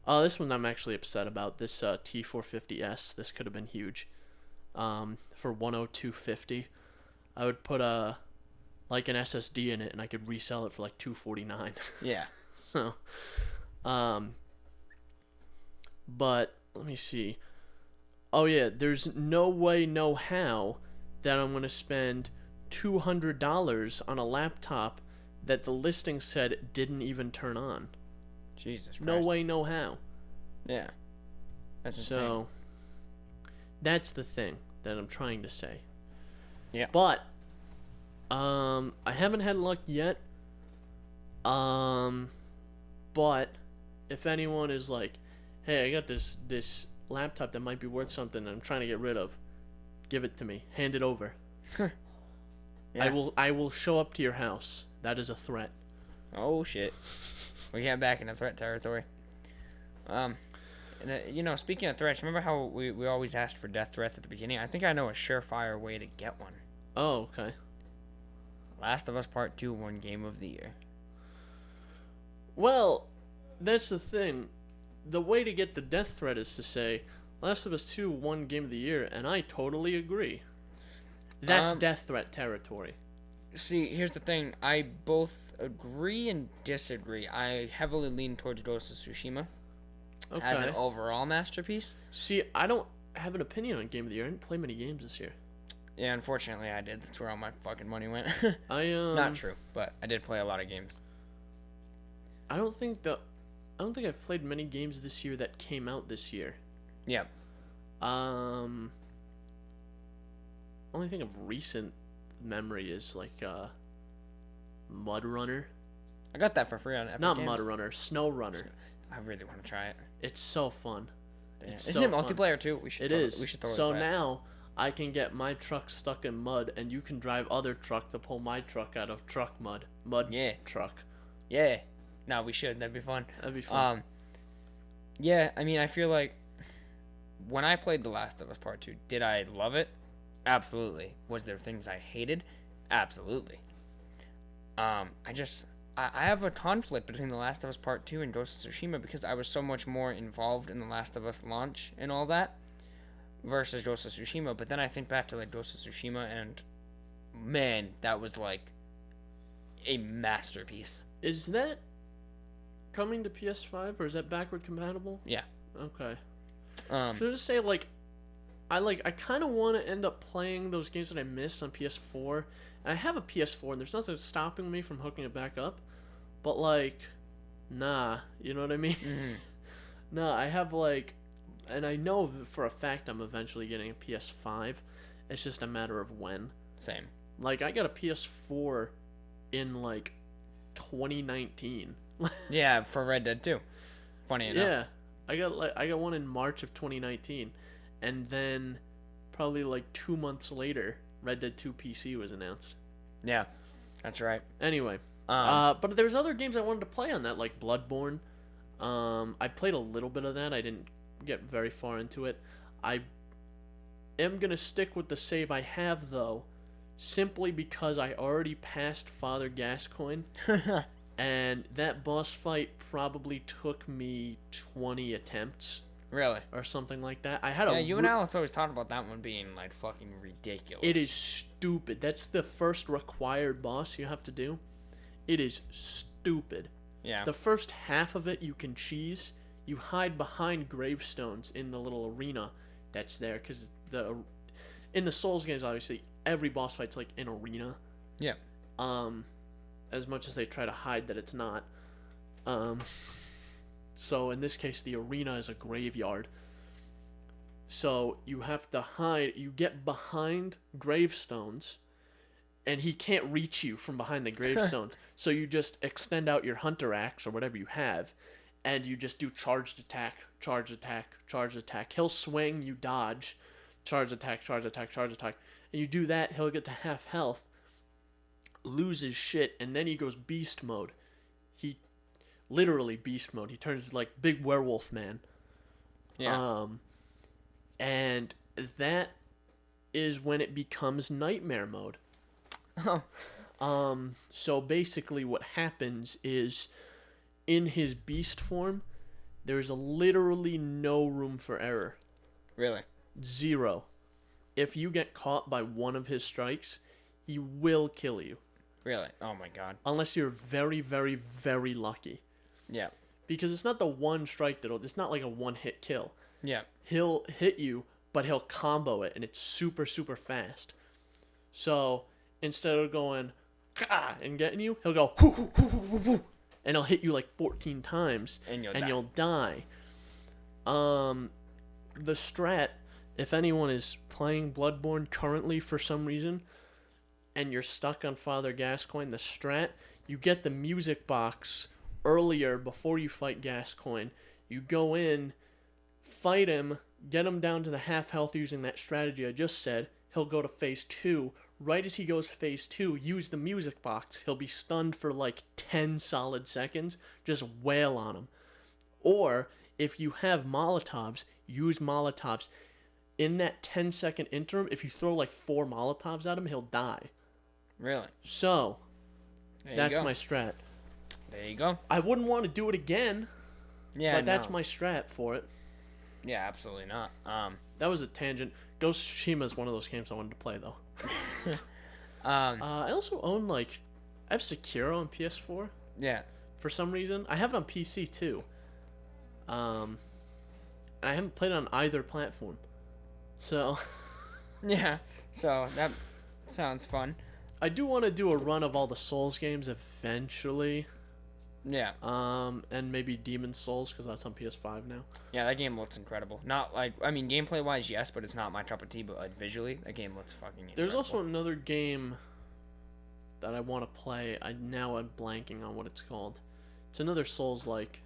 Speaker 1: this one I'm actually upset about. This T450S, this could have been huge. For 102.50, I would put like an SSD in it, and I could resell it for like $249.
Speaker 2: Yeah.
Speaker 1: So, but let me see. Oh yeah, there's no way, no how that I'm gonna spend $200 on a laptop that the listing said didn't even turn on.
Speaker 2: Jesus Christ.
Speaker 1: No way, no how.
Speaker 2: Yeah. That's insane.
Speaker 1: So, that's the thing that I'm trying to say.
Speaker 2: Yeah.
Speaker 1: But, I haven't had luck yet. But if anyone is like, hey, I got this laptop that might be worth something and I'm trying to get rid of, give it to me. Hand it over.
Speaker 2: Yeah.
Speaker 1: I will show up to your house. That is a threat.
Speaker 2: Oh shit. We got back into threat territory. Speaking of threats, remember how we always asked for death threats at the beginning? I think I know a surefire way to get one.
Speaker 1: Oh, okay.
Speaker 2: Last of Us Part 2 won Game of the Year.
Speaker 1: Well, that's the thing. The way to get the death threat is to say, Last of Us 2 won Game of the Year, and I totally agree. That's death threat territory.
Speaker 2: See, here's the thing. I both agree and disagree. I heavily lean towards Ghost of Tsushima as an overall masterpiece.
Speaker 1: See, I don't have an opinion on Game of the Year. I didn't play many games this year.
Speaker 2: Yeah, unfortunately I did. That's where all my fucking money went.
Speaker 1: Not
Speaker 2: true, but I did play a lot of games.
Speaker 1: I don't think I've played many games this year that came out this year.
Speaker 2: Yeah.
Speaker 1: Only thing of recent memory is like Mud Runner.
Speaker 2: I got that for free on Epic
Speaker 1: Not
Speaker 2: Games.
Speaker 1: Mud Runner, Snow Runner.
Speaker 2: I really want to try it.
Speaker 1: It's so fun.
Speaker 2: Yeah.
Speaker 1: It's
Speaker 2: Isn't
Speaker 1: so
Speaker 2: it multiplayer too? We should. We should totally
Speaker 1: So
Speaker 2: play it.
Speaker 1: now I can get my truck stuck in mud, and you can drive other truck to pull my truck out of truck mud.
Speaker 2: Yeah.
Speaker 1: Truck.
Speaker 2: Yeah. No, we should. That'd be fun.
Speaker 1: That'd be fun.
Speaker 2: Yeah. I mean, I feel like when I played The Last of Us Part 2, did I love it? Absolutely. Was there things I hated? Absolutely. I have a conflict between The Last of Us Part 2 and Ghost of Tsushima because I was so much more involved in The Last of Us launch and all that versus Ghost of Tsushima. But then I think back to like Ghost of Tsushima and man, that was like a masterpiece.
Speaker 1: Is that coming to PS5 or is that backward compatible?
Speaker 2: Yeah.
Speaker 1: Okay. Should I just say I kind of want to end up playing those games that I missed on PS4. And I have a PS4, and there's nothing stopping me from hooking it back up. But, like, nah. You know what I mean?
Speaker 2: Mm-hmm.
Speaker 1: Nah, I have, like... And I know for a fact I'm eventually getting a PS5. It's just a matter of when.
Speaker 2: Same.
Speaker 1: Like, I got a PS4 in, like, 2019.
Speaker 2: Yeah, for Red Dead 2. Funny enough.
Speaker 1: Yeah. I got one in March of 2019. And then, probably, like, 2 months later... Red Dead 2 PC was announced.
Speaker 2: Yeah, that's right.
Speaker 1: Anyway, but there's other games I wanted to play on that, like Bloodborne. I played a little bit of that. I didn't get very far into it. I am gonna stick with the save I have though, simply because I already passed Father Gascoigne, and that boss fight probably took me 20 attempts.
Speaker 2: Really?
Speaker 1: Or something like that.
Speaker 2: You and Alex always talked about that one being like fucking ridiculous.
Speaker 1: It is stupid. That's the first required boss you have to do. It is stupid.
Speaker 2: Yeah.
Speaker 1: The first half of it you can cheese. You hide behind gravestones in the little arena that's there because in the Souls games obviously every boss fight's like an arena.
Speaker 2: Yeah.
Speaker 1: As much as they try to hide that it's not. So in this case, the arena is a graveyard. So you have to hide. You get behind gravestones, and he can't reach you from behind the gravestones. So you just extend out your hunter axe or whatever you have, and you just do charged attack, charge attack, charge attack. He'll swing, you dodge, charge attack, charge attack, charge attack. And you do that, he'll get to half health, loses shit, and then he goes beast mode. Literally beast mode. He turns like big werewolf man.
Speaker 2: Yeah.
Speaker 1: And that is when it becomes nightmare mode. So basically what happens is in his beast form, there's literally no room for error.
Speaker 2: Really?
Speaker 1: 0. If you get caught by one of his strikes, he will kill you.
Speaker 2: Really? Oh my god.
Speaker 1: Unless you're very, very, very lucky.
Speaker 2: Yeah.
Speaker 1: Because it's not the one strike it's not like a one-hit kill.
Speaker 2: Yeah.
Speaker 1: He'll hit you, but he'll combo it, and it's super, super fast. So, instead of going, Gah! And getting you, he'll go, hoo, hoo, hoo, hoo, hoo, and he'll hit you like 14 times,
Speaker 2: and
Speaker 1: you'll die. The strat, if anyone is playing Bloodborne currently for some reason, and you're stuck on Father Gascoigne, the strat, you get the music box earlier before you fight Gascoigne. You go in, fight him, get him down to the half health using that strategy I just said. He'll go to phase 2. Right as he goes to phase 2, use the music box. He'll be stunned for like 10 solid seconds. Just wail on him. Or, if you have Molotovs, use Molotovs. In that 10-second interim, if you throw like 4 Molotovs at him, he'll die.
Speaker 2: Really?
Speaker 1: So, that's my strat.
Speaker 2: There you go.
Speaker 1: I wouldn't want to do it again.
Speaker 2: Yeah,
Speaker 1: but that's my strat for it.
Speaker 2: Yeah, absolutely not.
Speaker 1: That was a tangent. Ghost of Tsushima is one of those games I wanted to play though. I also own I have Sekiro on PS4.
Speaker 2: Yeah.
Speaker 1: For some reason, I have it on PC too. I haven't played it on either platform. So.
Speaker 2: Yeah. So that sounds fun.
Speaker 1: I do want to do a run of all the Souls games eventually.
Speaker 2: Yeah.
Speaker 1: And maybe Demon's Souls because that's on PS5 now.
Speaker 2: Yeah, that game looks incredible. Not gameplay wise, yes, but it's not my cup of tea. But visually, that game looks fucking incredible.
Speaker 1: There's also another game. that I want to play. I'm blanking on what it's called. It's another Souls-like.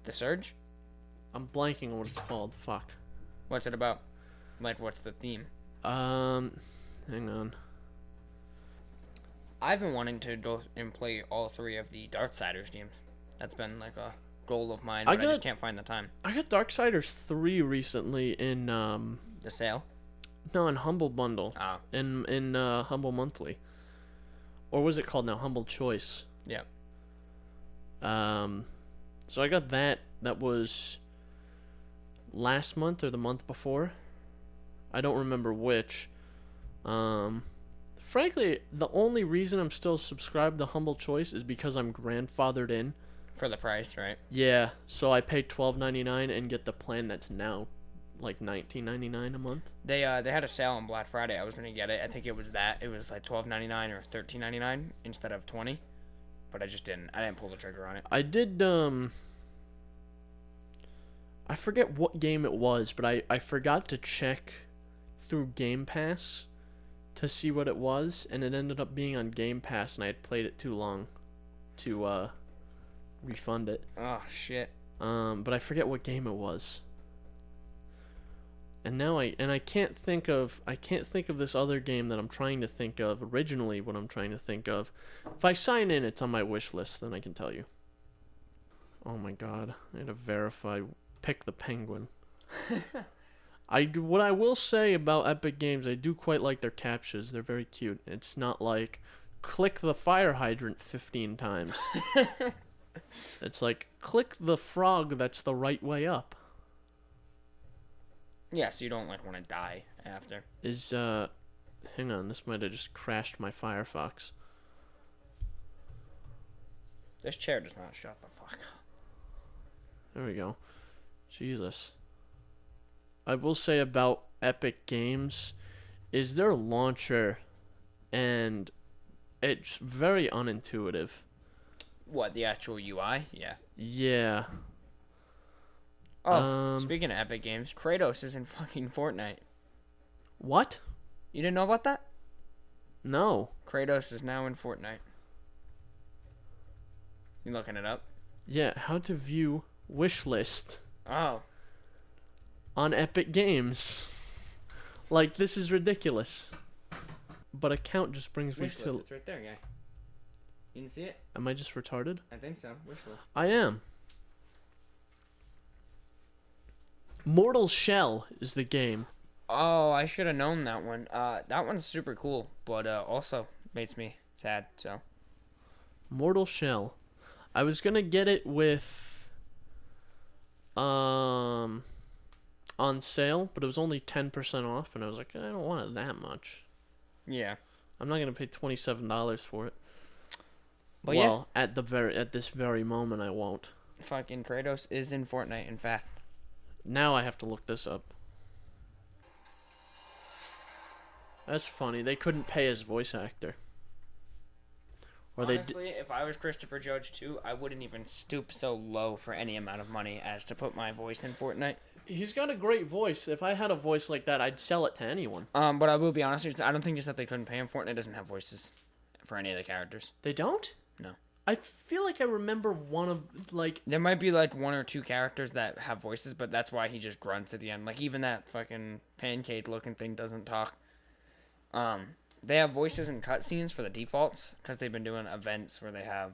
Speaker 2: The Surge?
Speaker 1: I'm blanking on what it's called. Fuck.
Speaker 2: What's it about? Like, what's the theme?
Speaker 1: Hang on.
Speaker 2: I've been wanting to go and play all 3 of the Darksiders games. That's been like a goal of mine, but I just can't find the time.
Speaker 1: I got Darksiders 3 recently in
Speaker 2: The sale?
Speaker 1: No, in Humble Bundle.
Speaker 2: Oh.
Speaker 1: In Humble Monthly. Or was it called now? Humble Choice.
Speaker 2: Yeah.
Speaker 1: So I got that. That was last month or the month before. I don't remember which. Frankly, the only reason I'm still subscribed to Humble Choice is because I'm grandfathered in.
Speaker 2: For the price, right?
Speaker 1: Yeah, so I pay $12.99 and get the plan that's now like $19.99 a month.
Speaker 2: They had a sale on Black Friday. I was gonna get it. I think it was that. It was like $12.99 or $13.99 instead of $20. But I just didn't. I didn't pull the trigger on it.
Speaker 1: I did. I forget what game it was, but I forgot to check through Game Pass to see what it was, and it ended up being on Game Pass, and I had played it too long to refund it.
Speaker 2: Oh shit.
Speaker 1: But I forget what game it was. And now I can't think of this other game that I'm trying to think of. Originally, what I'm trying to think of. If I sign in, it's on my wish list. Then I can tell you. Oh my god! I had to verify. Pick the Penguin. What I will say about Epic Games, I do quite like their captures. They're very cute. It's not like click the fire hydrant 15 times. It's like click the frog that's the right way up.
Speaker 2: Yeah, so you don't like want to die after.
Speaker 1: Hang on, this might have just crashed my Firefox.
Speaker 2: This chair does not shut the fuck up.
Speaker 1: There we go. Jesus. I will say about Epic Games is their launcher, and it's very unintuitive.
Speaker 2: What, the actual UI? Yeah.
Speaker 1: Yeah.
Speaker 2: Oh, speaking of Epic Games, Kratos is in fucking Fortnite.
Speaker 1: What?
Speaker 2: You didn't know about that?
Speaker 1: No.
Speaker 2: Kratos is now in Fortnite. You looking it up?
Speaker 1: Yeah, how to view wish list.
Speaker 2: Oh.
Speaker 1: On Epic Games. Like, this is ridiculous. But account just brings me to...
Speaker 2: It's right there, yeah. You can see it?
Speaker 1: Am I just retarded?
Speaker 2: I think so. Wish list.
Speaker 1: I am. Mortal Shell is the game.
Speaker 2: Oh, I should have known that one. That one's super cool, but also makes me sad, so.
Speaker 1: Mortal Shell. I was gonna get it with... on sale, but it was only 10% off, and I was like, I don't want it that much.
Speaker 2: Yeah.
Speaker 1: I'm not gonna pay $27 for it.
Speaker 2: But
Speaker 1: well, yeah. At this very moment, I won't.
Speaker 2: Fucking Kratos is in Fortnite, in fact.
Speaker 1: Now I have to look this up. That's funny. They couldn't pay his voice actor. Or
Speaker 2: honestly, if I was Christopher Judge too, I wouldn't even stoop so low for any amount of money as to put my voice in Fortnite.
Speaker 1: He's got a great voice. If I had a voice like that, I'd sell it to anyone.
Speaker 2: But I will be honest, I don't think just that they couldn't pay him. Fortnite doesn't have voices for any of the characters.
Speaker 1: They don't?
Speaker 2: No.
Speaker 1: I feel like I remember one of, like...
Speaker 2: There might be, like, 1 or 2 characters that have voices, but that's why he just grunts at the end. Like, even that fucking pancake-looking thing doesn't talk. They have voices in cutscenes for the defaults, because they've been doing events where they have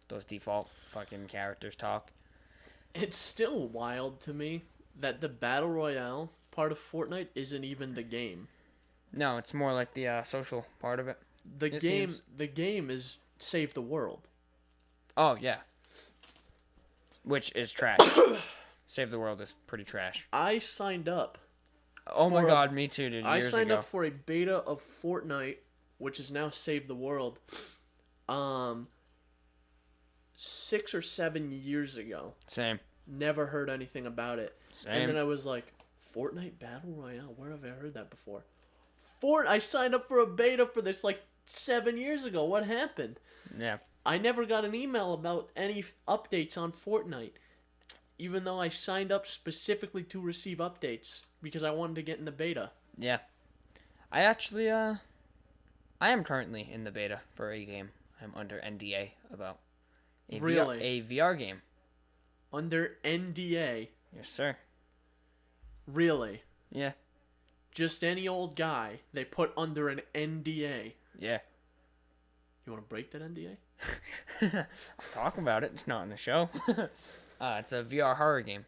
Speaker 2: those default fucking characters talk.
Speaker 1: It's still wild to me that the Battle Royale part of Fortnite isn't even the game.
Speaker 2: No, it's more like the social part of it.
Speaker 1: The game is Save the World.
Speaker 2: Oh, yeah. Which is trash. Save the World is pretty trash.
Speaker 1: I signed up.
Speaker 2: Oh my god, me too, dude.
Speaker 1: I signed up for a beta of Fortnite, which is now Save the World, 6 or 7 years ago.
Speaker 2: Same.
Speaker 1: Never heard anything about it.
Speaker 2: Same.
Speaker 1: And then I was like, Fortnite Battle Royale? Where have I heard that before? I signed up for a beta for this like 7 years ago. What happened?
Speaker 2: Yeah.
Speaker 1: I never got an email about any updates on Fortnite, even though I signed up specifically to receive updates because I wanted to get in the beta.
Speaker 2: Yeah. I actually, I am currently in the beta for a game. I'm under NDA about
Speaker 1: Really?
Speaker 2: a VR game.
Speaker 1: Under NDA?
Speaker 2: Yes, sir.
Speaker 1: Really?
Speaker 2: Yeah.
Speaker 1: Just any old guy they put under an NDA.
Speaker 2: Yeah.
Speaker 1: You want to break that NDA?
Speaker 2: I'll talk about it. It's not in the show. It's a VR horror game.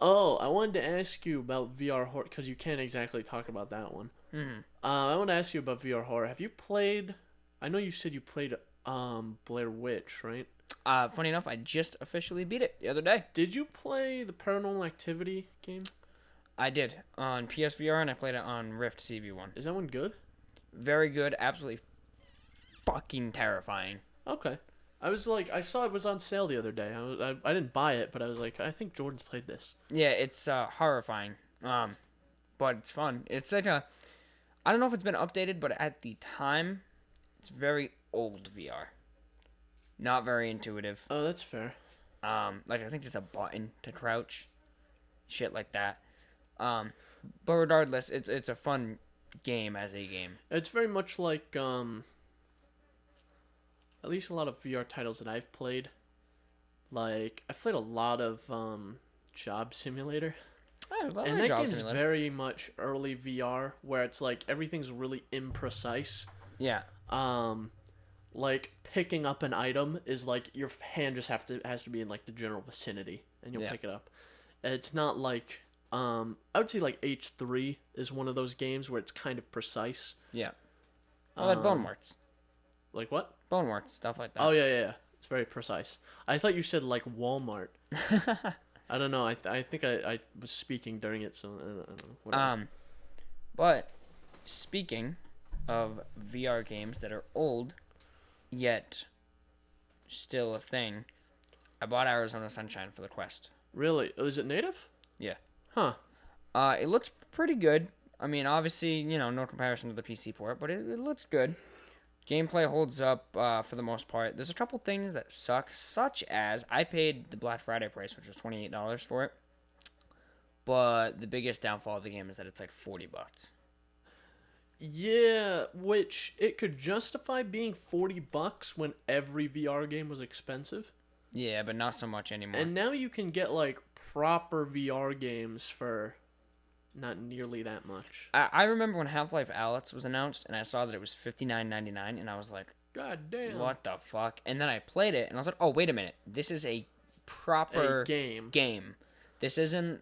Speaker 1: Oh, I wanted to ask you about VR horror because you can't exactly talk about that one.
Speaker 2: Mm-hmm.
Speaker 1: I want to ask you about VR horror. Have you played? I know you said you played Blair Witch, right?
Speaker 2: Funny enough, I just officially beat it the other day.
Speaker 1: Did you play the Paranormal Activity game?
Speaker 2: I did on PSVR and I played it on Rift CV1.
Speaker 1: Is that one good?
Speaker 2: Very good. Absolutely fucking terrifying.
Speaker 1: Okay. I was like, I saw it was on sale the other day. I didn't buy it, but I was like, I think Jordan's played this.
Speaker 2: Yeah, it's horrifying. But it's fun. It's like I don't know if it's been updated, but at the time, it's very old VR. Not very intuitive.
Speaker 1: Oh, that's fair.
Speaker 2: Like I think there's a button to crouch, shit like that. But regardless, it's a fun game as a game.
Speaker 1: It's very much like at least a lot of VR titles that I've played. Like I've played a lot of Job Simulator. And that game's very much early VR, where it's like everything's really imprecise.
Speaker 2: Yeah.
Speaker 1: Like picking up an item is like your hand just has to be in like the general vicinity, and you'll pick it up. It's not like I would say like H3 is one of those games where it's kind of precise.
Speaker 2: Yeah. Oh, like Bone Warts.
Speaker 1: Like what?
Speaker 2: Bone Warts, stuff like that.
Speaker 1: Oh yeah. It's very precise. I thought you said like Walmart. I don't know. I think I was speaking during it, so I don't know. Whatever.
Speaker 2: But speaking of VR games that are old, yet still a thing, I bought Arizona Sunshine for the Quest.
Speaker 1: Really? Oh, is it native?
Speaker 2: Yeah.
Speaker 1: Huh.
Speaker 2: It looks pretty good. I mean, obviously, no comparison to the PC port, but it looks good. Gameplay holds up for the most part. There's a couple things that suck, such as I paid the Black Friday price, which was $28 for it. But the biggest downfall of the game is that it's like $40.
Speaker 1: Yeah, which it could justify being $40 when every VR game was expensive.
Speaker 2: Yeah, but not so much anymore.
Speaker 1: And now you can get like proper VR games for not nearly that much.
Speaker 2: I remember when Half-Life Alyx was announced, and I saw that it was $59.99, and I was like,
Speaker 1: God damn.
Speaker 2: What the fuck? And then I played it, and I was like, oh, wait a minute. This is a proper game. This isn't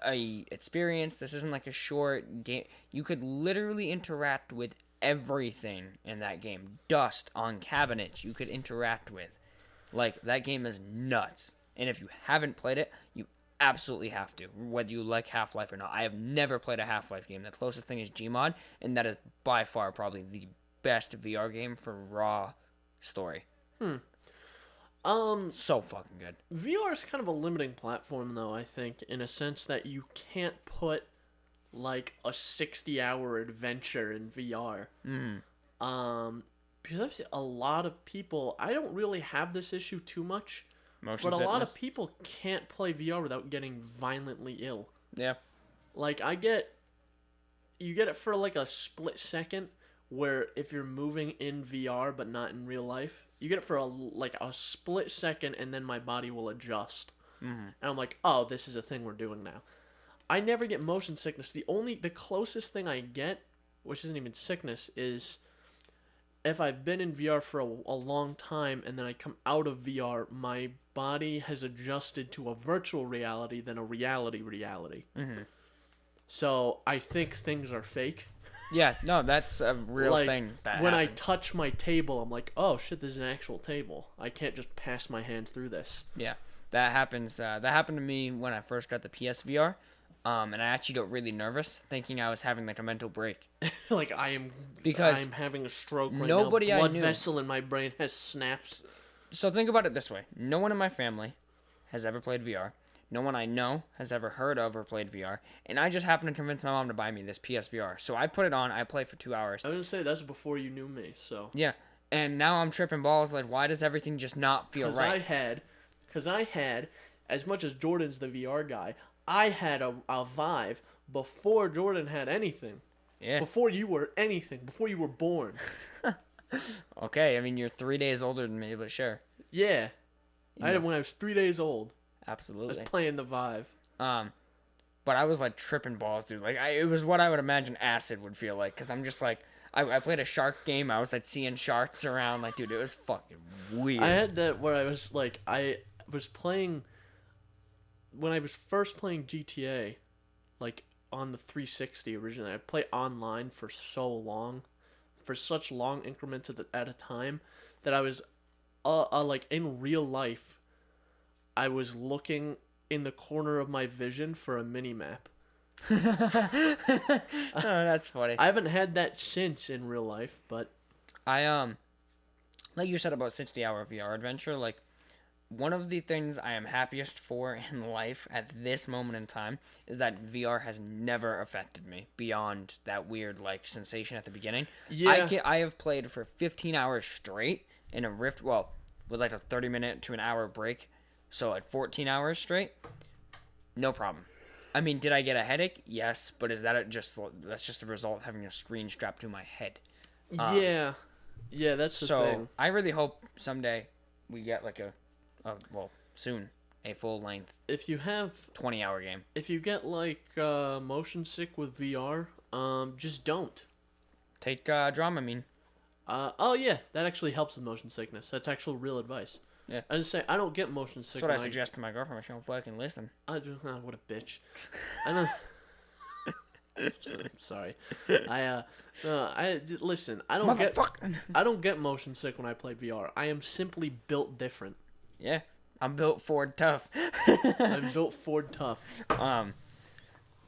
Speaker 2: a experience. This isn't like a short game. You could literally interact with everything in that game. Dust on cabinets you could interact with. Like, that game is nuts. And if you haven't played it, you absolutely have to, whether you like Half-Life or not. I have never played a Half-Life game. The closest thing is Gmod, and that is by far probably the best VR game for raw story. So fucking good.
Speaker 1: VR is kind of a limiting platform, though, I think, in a sense that you can't put like a 60-hour adventure in VR. Because I've seen a lot of people, I don't really have this issue too much, but a lot of people can't play VR without getting violently ill.
Speaker 2: Yeah.
Speaker 1: Like, you get it for like a split second, where if you're moving in VR but not in real life, you get it for a split second, and then my body will adjust. And I'm like, oh, this is a thing we're doing now. I never get motion sickness. The closest thing I get, which isn't even sickness, is if I've been in VR for a long time and then I come out of VR, my body has adjusted to a virtual reality than a reality. So I think things are fake.
Speaker 2: Yeah, no, that's a real thing.
Speaker 1: When I touch my table, I'm like, oh shit, this is an actual table. I can't just pass my hand through this.
Speaker 2: Yeah, that happens. That happened to me when I first got the PSVR. And I actually got really nervous, thinking I was having like a mental break.
Speaker 1: Like I'm having a stroke right now. Blood vessel in my brain has snaps.
Speaker 2: So think about it this way: no one in my family has ever played VR. No one I know has ever heard of or played VR, and I just happened to convince my mom to buy me this PSVR. So I put it on. I play for 2 hours.
Speaker 1: I was gonna say that's before you knew me. So
Speaker 2: yeah, and now I'm tripping balls. Like, why does everything just not feel right?
Speaker 1: Because I had, as much as Jordan's the VR guy, I had a Vive before Jordan had anything.
Speaker 2: Yeah.
Speaker 1: Before you were anything, before you were born.
Speaker 2: Okay, I mean, you're 3 days older than me, but sure.
Speaker 1: Yeah.
Speaker 2: You
Speaker 1: I had
Speaker 2: know,
Speaker 1: it when I was 3 days old. I
Speaker 2: absolutely.
Speaker 1: was playing the Vive.
Speaker 2: But I was like tripping balls, dude. Like it was what I would imagine acid would feel like, cause I'm just like, I played a shark game. I was like seeing sharks around, like, dude, it was fucking weird.
Speaker 1: I had that where I was like, I was playing, when I was first playing GTA, like on the 360 originally, I'd play online for so long, for such long increments at a time, that I was, like in real life, I was looking in the corner of my vision for a mini map.
Speaker 2: Oh, that's funny.
Speaker 1: I haven't had that since in real life, but
Speaker 2: Like you said about 60-hour VR adventure, like one of the things I am happiest for in life at this moment in time is that VR has never affected me beyond that weird like sensation at the beginning.
Speaker 1: Yeah.
Speaker 2: I have played for 15 hours straight in a Rift, well, with like a 30-minute to an hour break. So at 14 hours straight, no problem. I mean, did I get a headache? Yes, but that's just a result of having a screen strapped to my head.
Speaker 1: Yeah, that's the thing.
Speaker 2: I really hope someday we get like soon, a full length
Speaker 1: If you have
Speaker 2: 20-hour game.
Speaker 1: If you get like motion sick with VR, just don't.
Speaker 2: Take Dramamine.
Speaker 1: Oh yeah, that actually helps with motion sickness. That's actual real advice.
Speaker 2: Yeah.
Speaker 1: I just say I don't get motion sick.
Speaker 2: That's what I suggest to my girlfriend when she don't fucking listen.
Speaker 1: What a bitch. I don't. Sorry. Listen. I don't get motion sick when I play VR. I am simply built different.
Speaker 2: Yeah, I'm built Ford tough.
Speaker 1: I'm built Ford tough.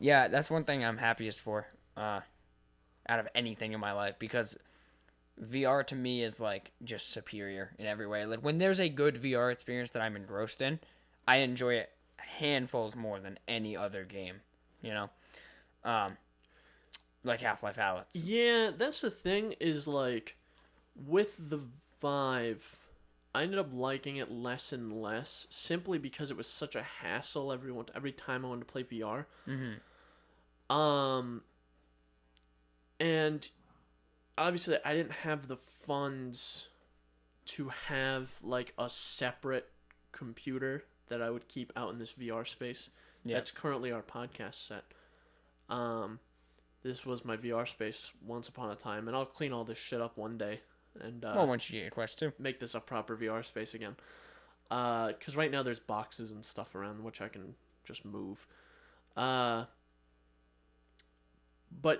Speaker 2: Yeah, that's one thing I'm happiest for, out of anything in my life, because VR to me is like just superior in every way. Like when there's a good VR experience that I'm engrossed in, I enjoy it handfuls more than any other game. You know, like Half-Life Alyx.
Speaker 1: Yeah, that's the thing. Is like with the Vive, I ended up liking it less and less simply because it was such a hassle every time I wanted to play VR.
Speaker 2: Mm-hmm.
Speaker 1: And obviously I didn't have the funds to have like a separate computer that I would keep out in this VR space.
Speaker 2: Yeah.
Speaker 1: That's currently our podcast set. This was my VR space once upon a time, and I'll clean all this shit up one day and
Speaker 2: Well, once you get your Quest 2.
Speaker 1: make this a proper VR space again. Because right now there's boxes and stuff around which I can just move. But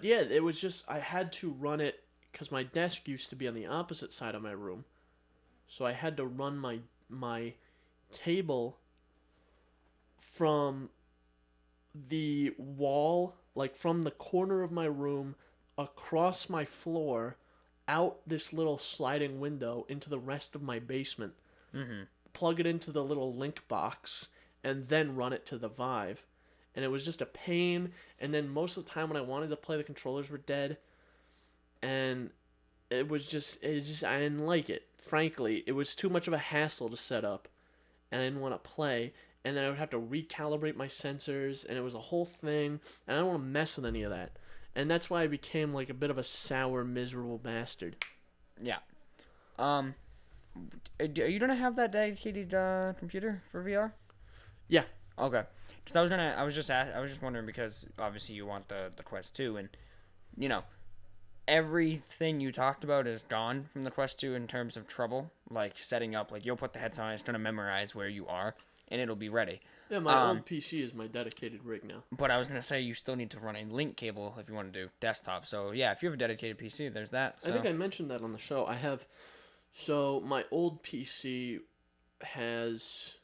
Speaker 1: yeah, it was just I had to run it because my desk used to be on the opposite side of my room, so I had to run my cable from the wall, like from the corner of my room, across my floor, out this little sliding window into the rest of my basement.
Speaker 2: Mm-hmm.
Speaker 1: Plug it into the little link box, and then run it to the Vive. And it was just a pain. And then most of the time when I wanted to play, the controllers were dead. And it just I didn't like it. Frankly, it was too much of a hassle to set up. And I didn't want to play. And then I would have to recalibrate my sensors. And it was a whole thing. And I don't want to mess with any of that. And that's why I became like a bit of a sour, miserable bastard.
Speaker 2: Yeah. You don't have that dedicated computer for VR?
Speaker 1: Yeah.
Speaker 2: Okay. Because I was just wondering, because obviously you want the Quest 2, and you know, everything you talked about is gone from the Quest 2 in terms of trouble, like setting up. Like you'll put the headset on, it's gonna memorize where you are, and it'll be ready.
Speaker 1: Yeah, my old PC is my dedicated rig now.
Speaker 2: But I was gonna say you still need to run a link cable if you want to do desktop. So yeah, if you have a dedicated PC, there's that. So.
Speaker 1: I think I mentioned that on the show. So my old PC has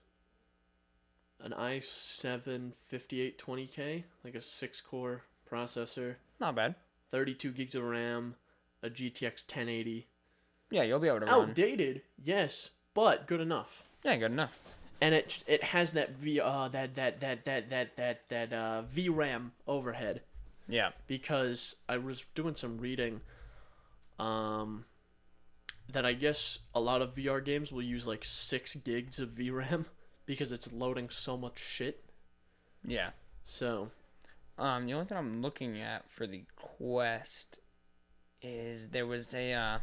Speaker 1: an i7 5820K, like a 6-core processor,
Speaker 2: Not bad.
Speaker 1: 32 gigs of RAM, a GTX 1080.
Speaker 2: Yeah, you'll be able to run.
Speaker 1: Outdated, yes, but good enough.
Speaker 2: Yeah, good enough.
Speaker 1: And it has that VRAM overhead.
Speaker 2: Yeah.
Speaker 1: Because I was doing some reading, that I guess a lot of VR games will use like 6 gigs of VRAM because it's loading so much shit.
Speaker 2: Yeah.
Speaker 1: So,
Speaker 2: The only thing I'm looking at for the Quest is there was a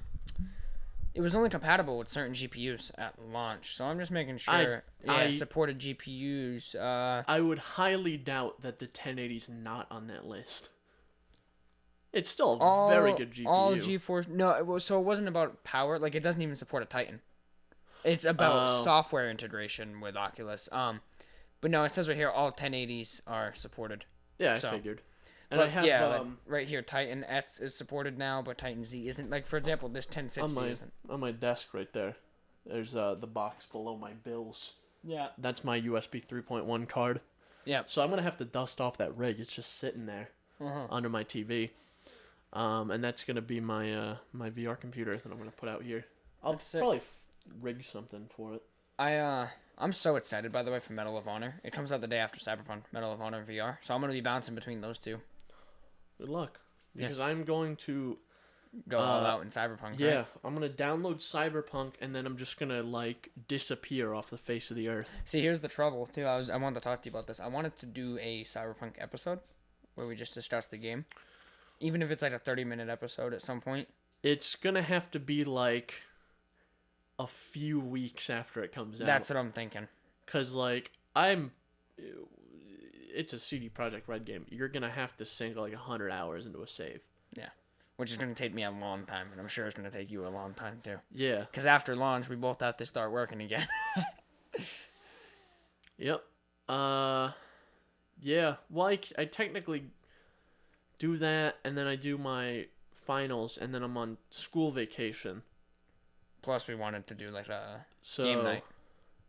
Speaker 2: it was only compatible with certain GPUs at launch, so I'm just making sure. Supported GPUs.
Speaker 1: I would highly doubt that the 1080 is not on that list. It's still a very good GPU.
Speaker 2: All GeForce. No, so it wasn't about power. Like, it doesn't even support a Titan. It's about software integration with Oculus. But no, it says right here all 1080s are supported.
Speaker 1: Yeah, I figured. And I have
Speaker 2: right here, Titan X is supported now, but Titan Z isn't. Like, for example, this 1060 isn't.
Speaker 1: On my desk right there, there's the box below my bills.
Speaker 2: Yeah.
Speaker 1: That's my USB 3.1 card.
Speaker 2: Yeah.
Speaker 1: So I'm gonna have to dust off that rig. It's just sitting there under my TV, and that's gonna be my my VR computer that I'm gonna put out here. I'll probably rig something for it.
Speaker 2: I'm so excited, by the way, for Medal of Honor. It comes out the day after Cyberpunk, Medal of Honor VR. So I'm gonna be bouncing between those two.
Speaker 1: Good luck, because I'm going to
Speaker 2: go all out in Cyberpunk.
Speaker 1: Yeah,
Speaker 2: right?
Speaker 1: I'm gonna download Cyberpunk, and then I'm just gonna like disappear off the face of the earth.
Speaker 2: See, here's the trouble too. I wanted to talk to you about this. I wanted to do a Cyberpunk episode where we just discuss the game, even if it's like a 30-minute episode at some point.
Speaker 1: It's gonna have to be like a few weeks after it comes out.
Speaker 2: That's what I'm thinking.
Speaker 1: Cause like it's a CD Projekt Red game. You're gonna have to sink like 100 hours into a save.
Speaker 2: Yeah, which is gonna take me a long time, and I'm sure it's gonna take you a long time too.
Speaker 1: Yeah.
Speaker 2: Because after launch, we both have to start working again.
Speaker 1: Yep. Yeah. Well, I technically do that, and then I do my finals, and then I'm on school vacation.
Speaker 2: Plus, we wanted to do like a game night.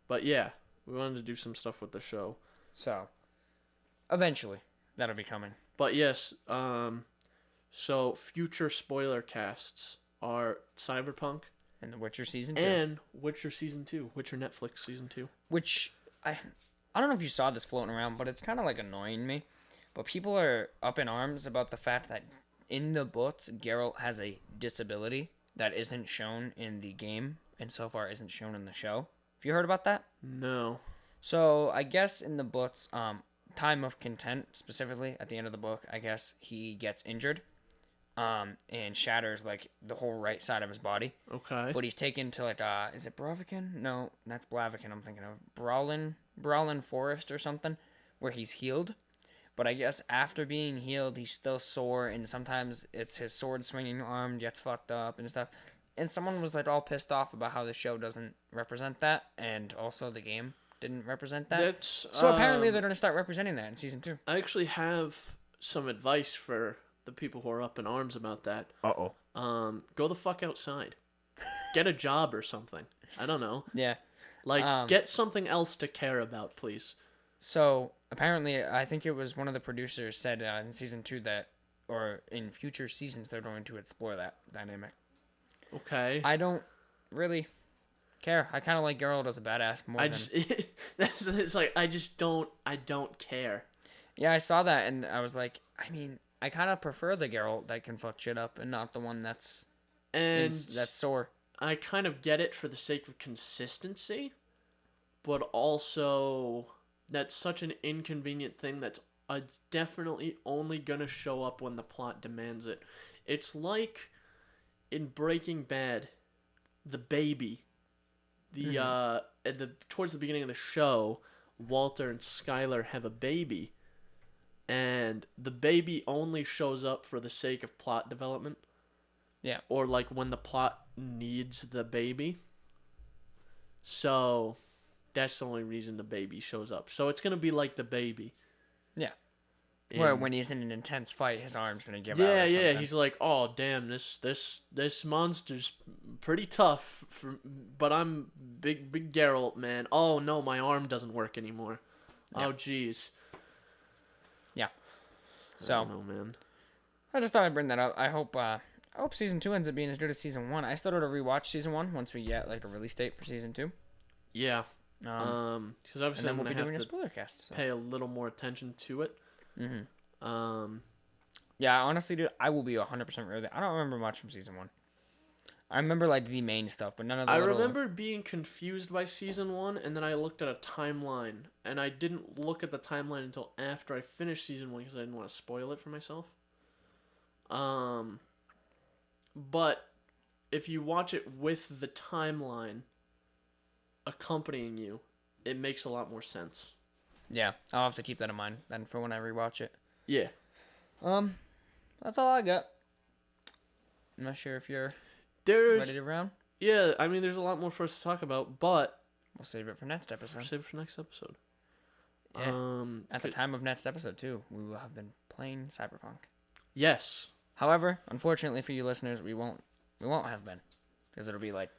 Speaker 1: But yeah, we wanted to do some stuff with the show.
Speaker 2: So, eventually, that'll be coming.
Speaker 1: But yes, so future spoiler casts are Cyberpunk
Speaker 2: and The Witcher Season 2.
Speaker 1: And Witcher Season 2. Witcher Netflix Season 2.
Speaker 2: Which, I don't know if you saw this floating around, but it's kind of like annoying me. But people are up in arms about the fact that in the books, Geralt has a disability that isn't shown in the game, and so far isn't shown in the show. Have you heard about that?
Speaker 1: No.
Speaker 2: So, I guess in the books, Time of Content, specifically, at the end of the book, I guess he gets injured, and shatters, like, the whole right side of his body.
Speaker 1: Okay.
Speaker 2: But he's taken to, like, is it Braviken? No, that's Blaviken I'm thinking of. Brawlin Forest or something, where he's healed. But I guess after being healed, he's still sore, and sometimes it's his sword-swinging arm gets fucked up and stuff. And someone was, like, all pissed off about how the show doesn't represent that, and also the game didn't represent that. So apparently they're going to start representing that in Season 2.
Speaker 1: I actually have some advice for the people who are up in arms about that.
Speaker 2: Uh-oh.
Speaker 1: Go the fuck outside. Get a job or something. I don't know.
Speaker 2: Yeah.
Speaker 1: Like, get something else to care about, please.
Speaker 2: So, apparently, I think it was one of the producers said in Season 2 that, or in future seasons, they're going to explore that dynamic.
Speaker 1: Okay.
Speaker 2: I don't really care. I kind of like Geralt as a badass more
Speaker 1: it's like, I don't care.
Speaker 2: Yeah, I saw that, and I was like, I mean, I kind of prefer the Geralt that can fuck shit up, and not the one that's sore.
Speaker 1: I kind of get it for the sake of consistency, but also that's such an inconvenient thing that's definitely only gonna show up when the plot demands it. It's like in Breaking Bad, the baby, towards the beginning of the show, Walter and Skylar have a baby, and the baby only shows up for the sake of plot development.
Speaker 2: Yeah.
Speaker 1: Or like when the plot needs the baby. So that's the only reason the baby shows up. So it's gonna be like the baby.
Speaker 2: Yeah. Where when he's in an intense fight, his arm's gonna give out.
Speaker 1: Yeah. He's like, oh damn, this monster's pretty tough, but I'm big Geralt, man. Oh no, my arm doesn't work anymore. Yeah. Oh jeez.
Speaker 2: Yeah. So.
Speaker 1: I don't know, man.
Speaker 2: I just thought I'd bring that up. I hope Season 2 ends up being as good as Season 1. I still got to rewatch Season 1 once we get like a release date for Season 2.
Speaker 1: Yeah. Because obviously I'm going to have to
Speaker 2: spoiler cast,
Speaker 1: pay a little more attention to it.
Speaker 2: Yeah, honestly, dude, I will be 100% real. I don't remember much from Season 1. I remember like the main stuff, but none of the
Speaker 1: I
Speaker 2: little...
Speaker 1: remember being confused by season 1, and then I looked at a timeline, and I didn't look at the timeline until after I finished season 1 because I didn't want to spoil it for myself. But if you watch it with the timeline accompanying you, it makes a lot more sense.
Speaker 2: Yeah, I'll have to keep that in mind then for when I rewatch it.
Speaker 1: Yeah.
Speaker 2: That's all I got. I'm not sure if you're ready to round.
Speaker 1: Yeah, I mean, there's a lot more for us to talk about, but
Speaker 2: We'll save it for next episode.
Speaker 1: save it for next episode.
Speaker 2: Yeah. At the time of next episode, too, we will have been playing Cyberpunk.
Speaker 1: Yes.
Speaker 2: However, unfortunately for you listeners, we won't have been, because it'll be like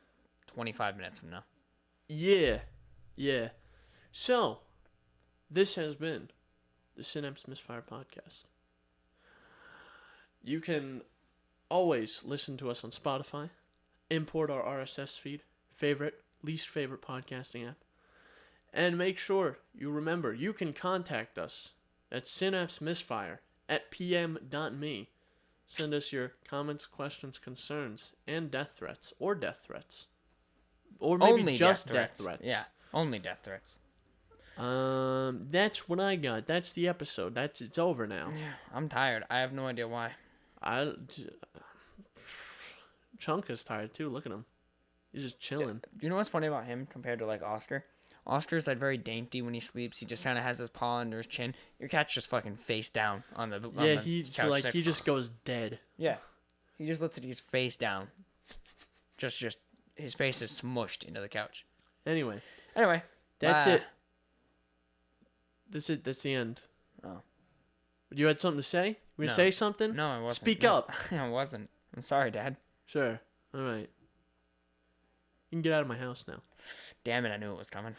Speaker 2: 25 minutes from now.
Speaker 1: Yeah. So, this has been the Synapse Misfire Podcast. You can always listen to us on Spotify, import our RSS feed, least favorite podcasting app, and make sure you remember you can contact us at synapsemisfire@pm.me. Send us your comments, questions, concerns, and death threats, or maybe
Speaker 2: Only
Speaker 1: just death threats.
Speaker 2: Yeah, only death threats.
Speaker 1: That's what I got. That's the episode. It's over now.
Speaker 2: Yeah, I'm tired. I have no idea why.
Speaker 1: Chunk is tired too. Look at him. He's just chilling.
Speaker 2: Do you know what's funny about him compared to like Oscar? Oscar's like very dainty when he sleeps. He just kind of has his paw under his chin. Your cat's just fucking face down on the couch.
Speaker 1: He just goes dead.
Speaker 2: Yeah, he just looks at his face down. Just his face is smushed into the couch.
Speaker 1: Anyway,
Speaker 2: that's
Speaker 1: it. That's the end.
Speaker 2: Oh,
Speaker 1: You had something to say? You gonna say something?
Speaker 2: No, I wasn't.
Speaker 1: Speak up.
Speaker 2: I wasn't. I'm sorry, Dad.
Speaker 1: Sure. All right. You can get out of my house now.
Speaker 2: Damn it! I knew it was coming.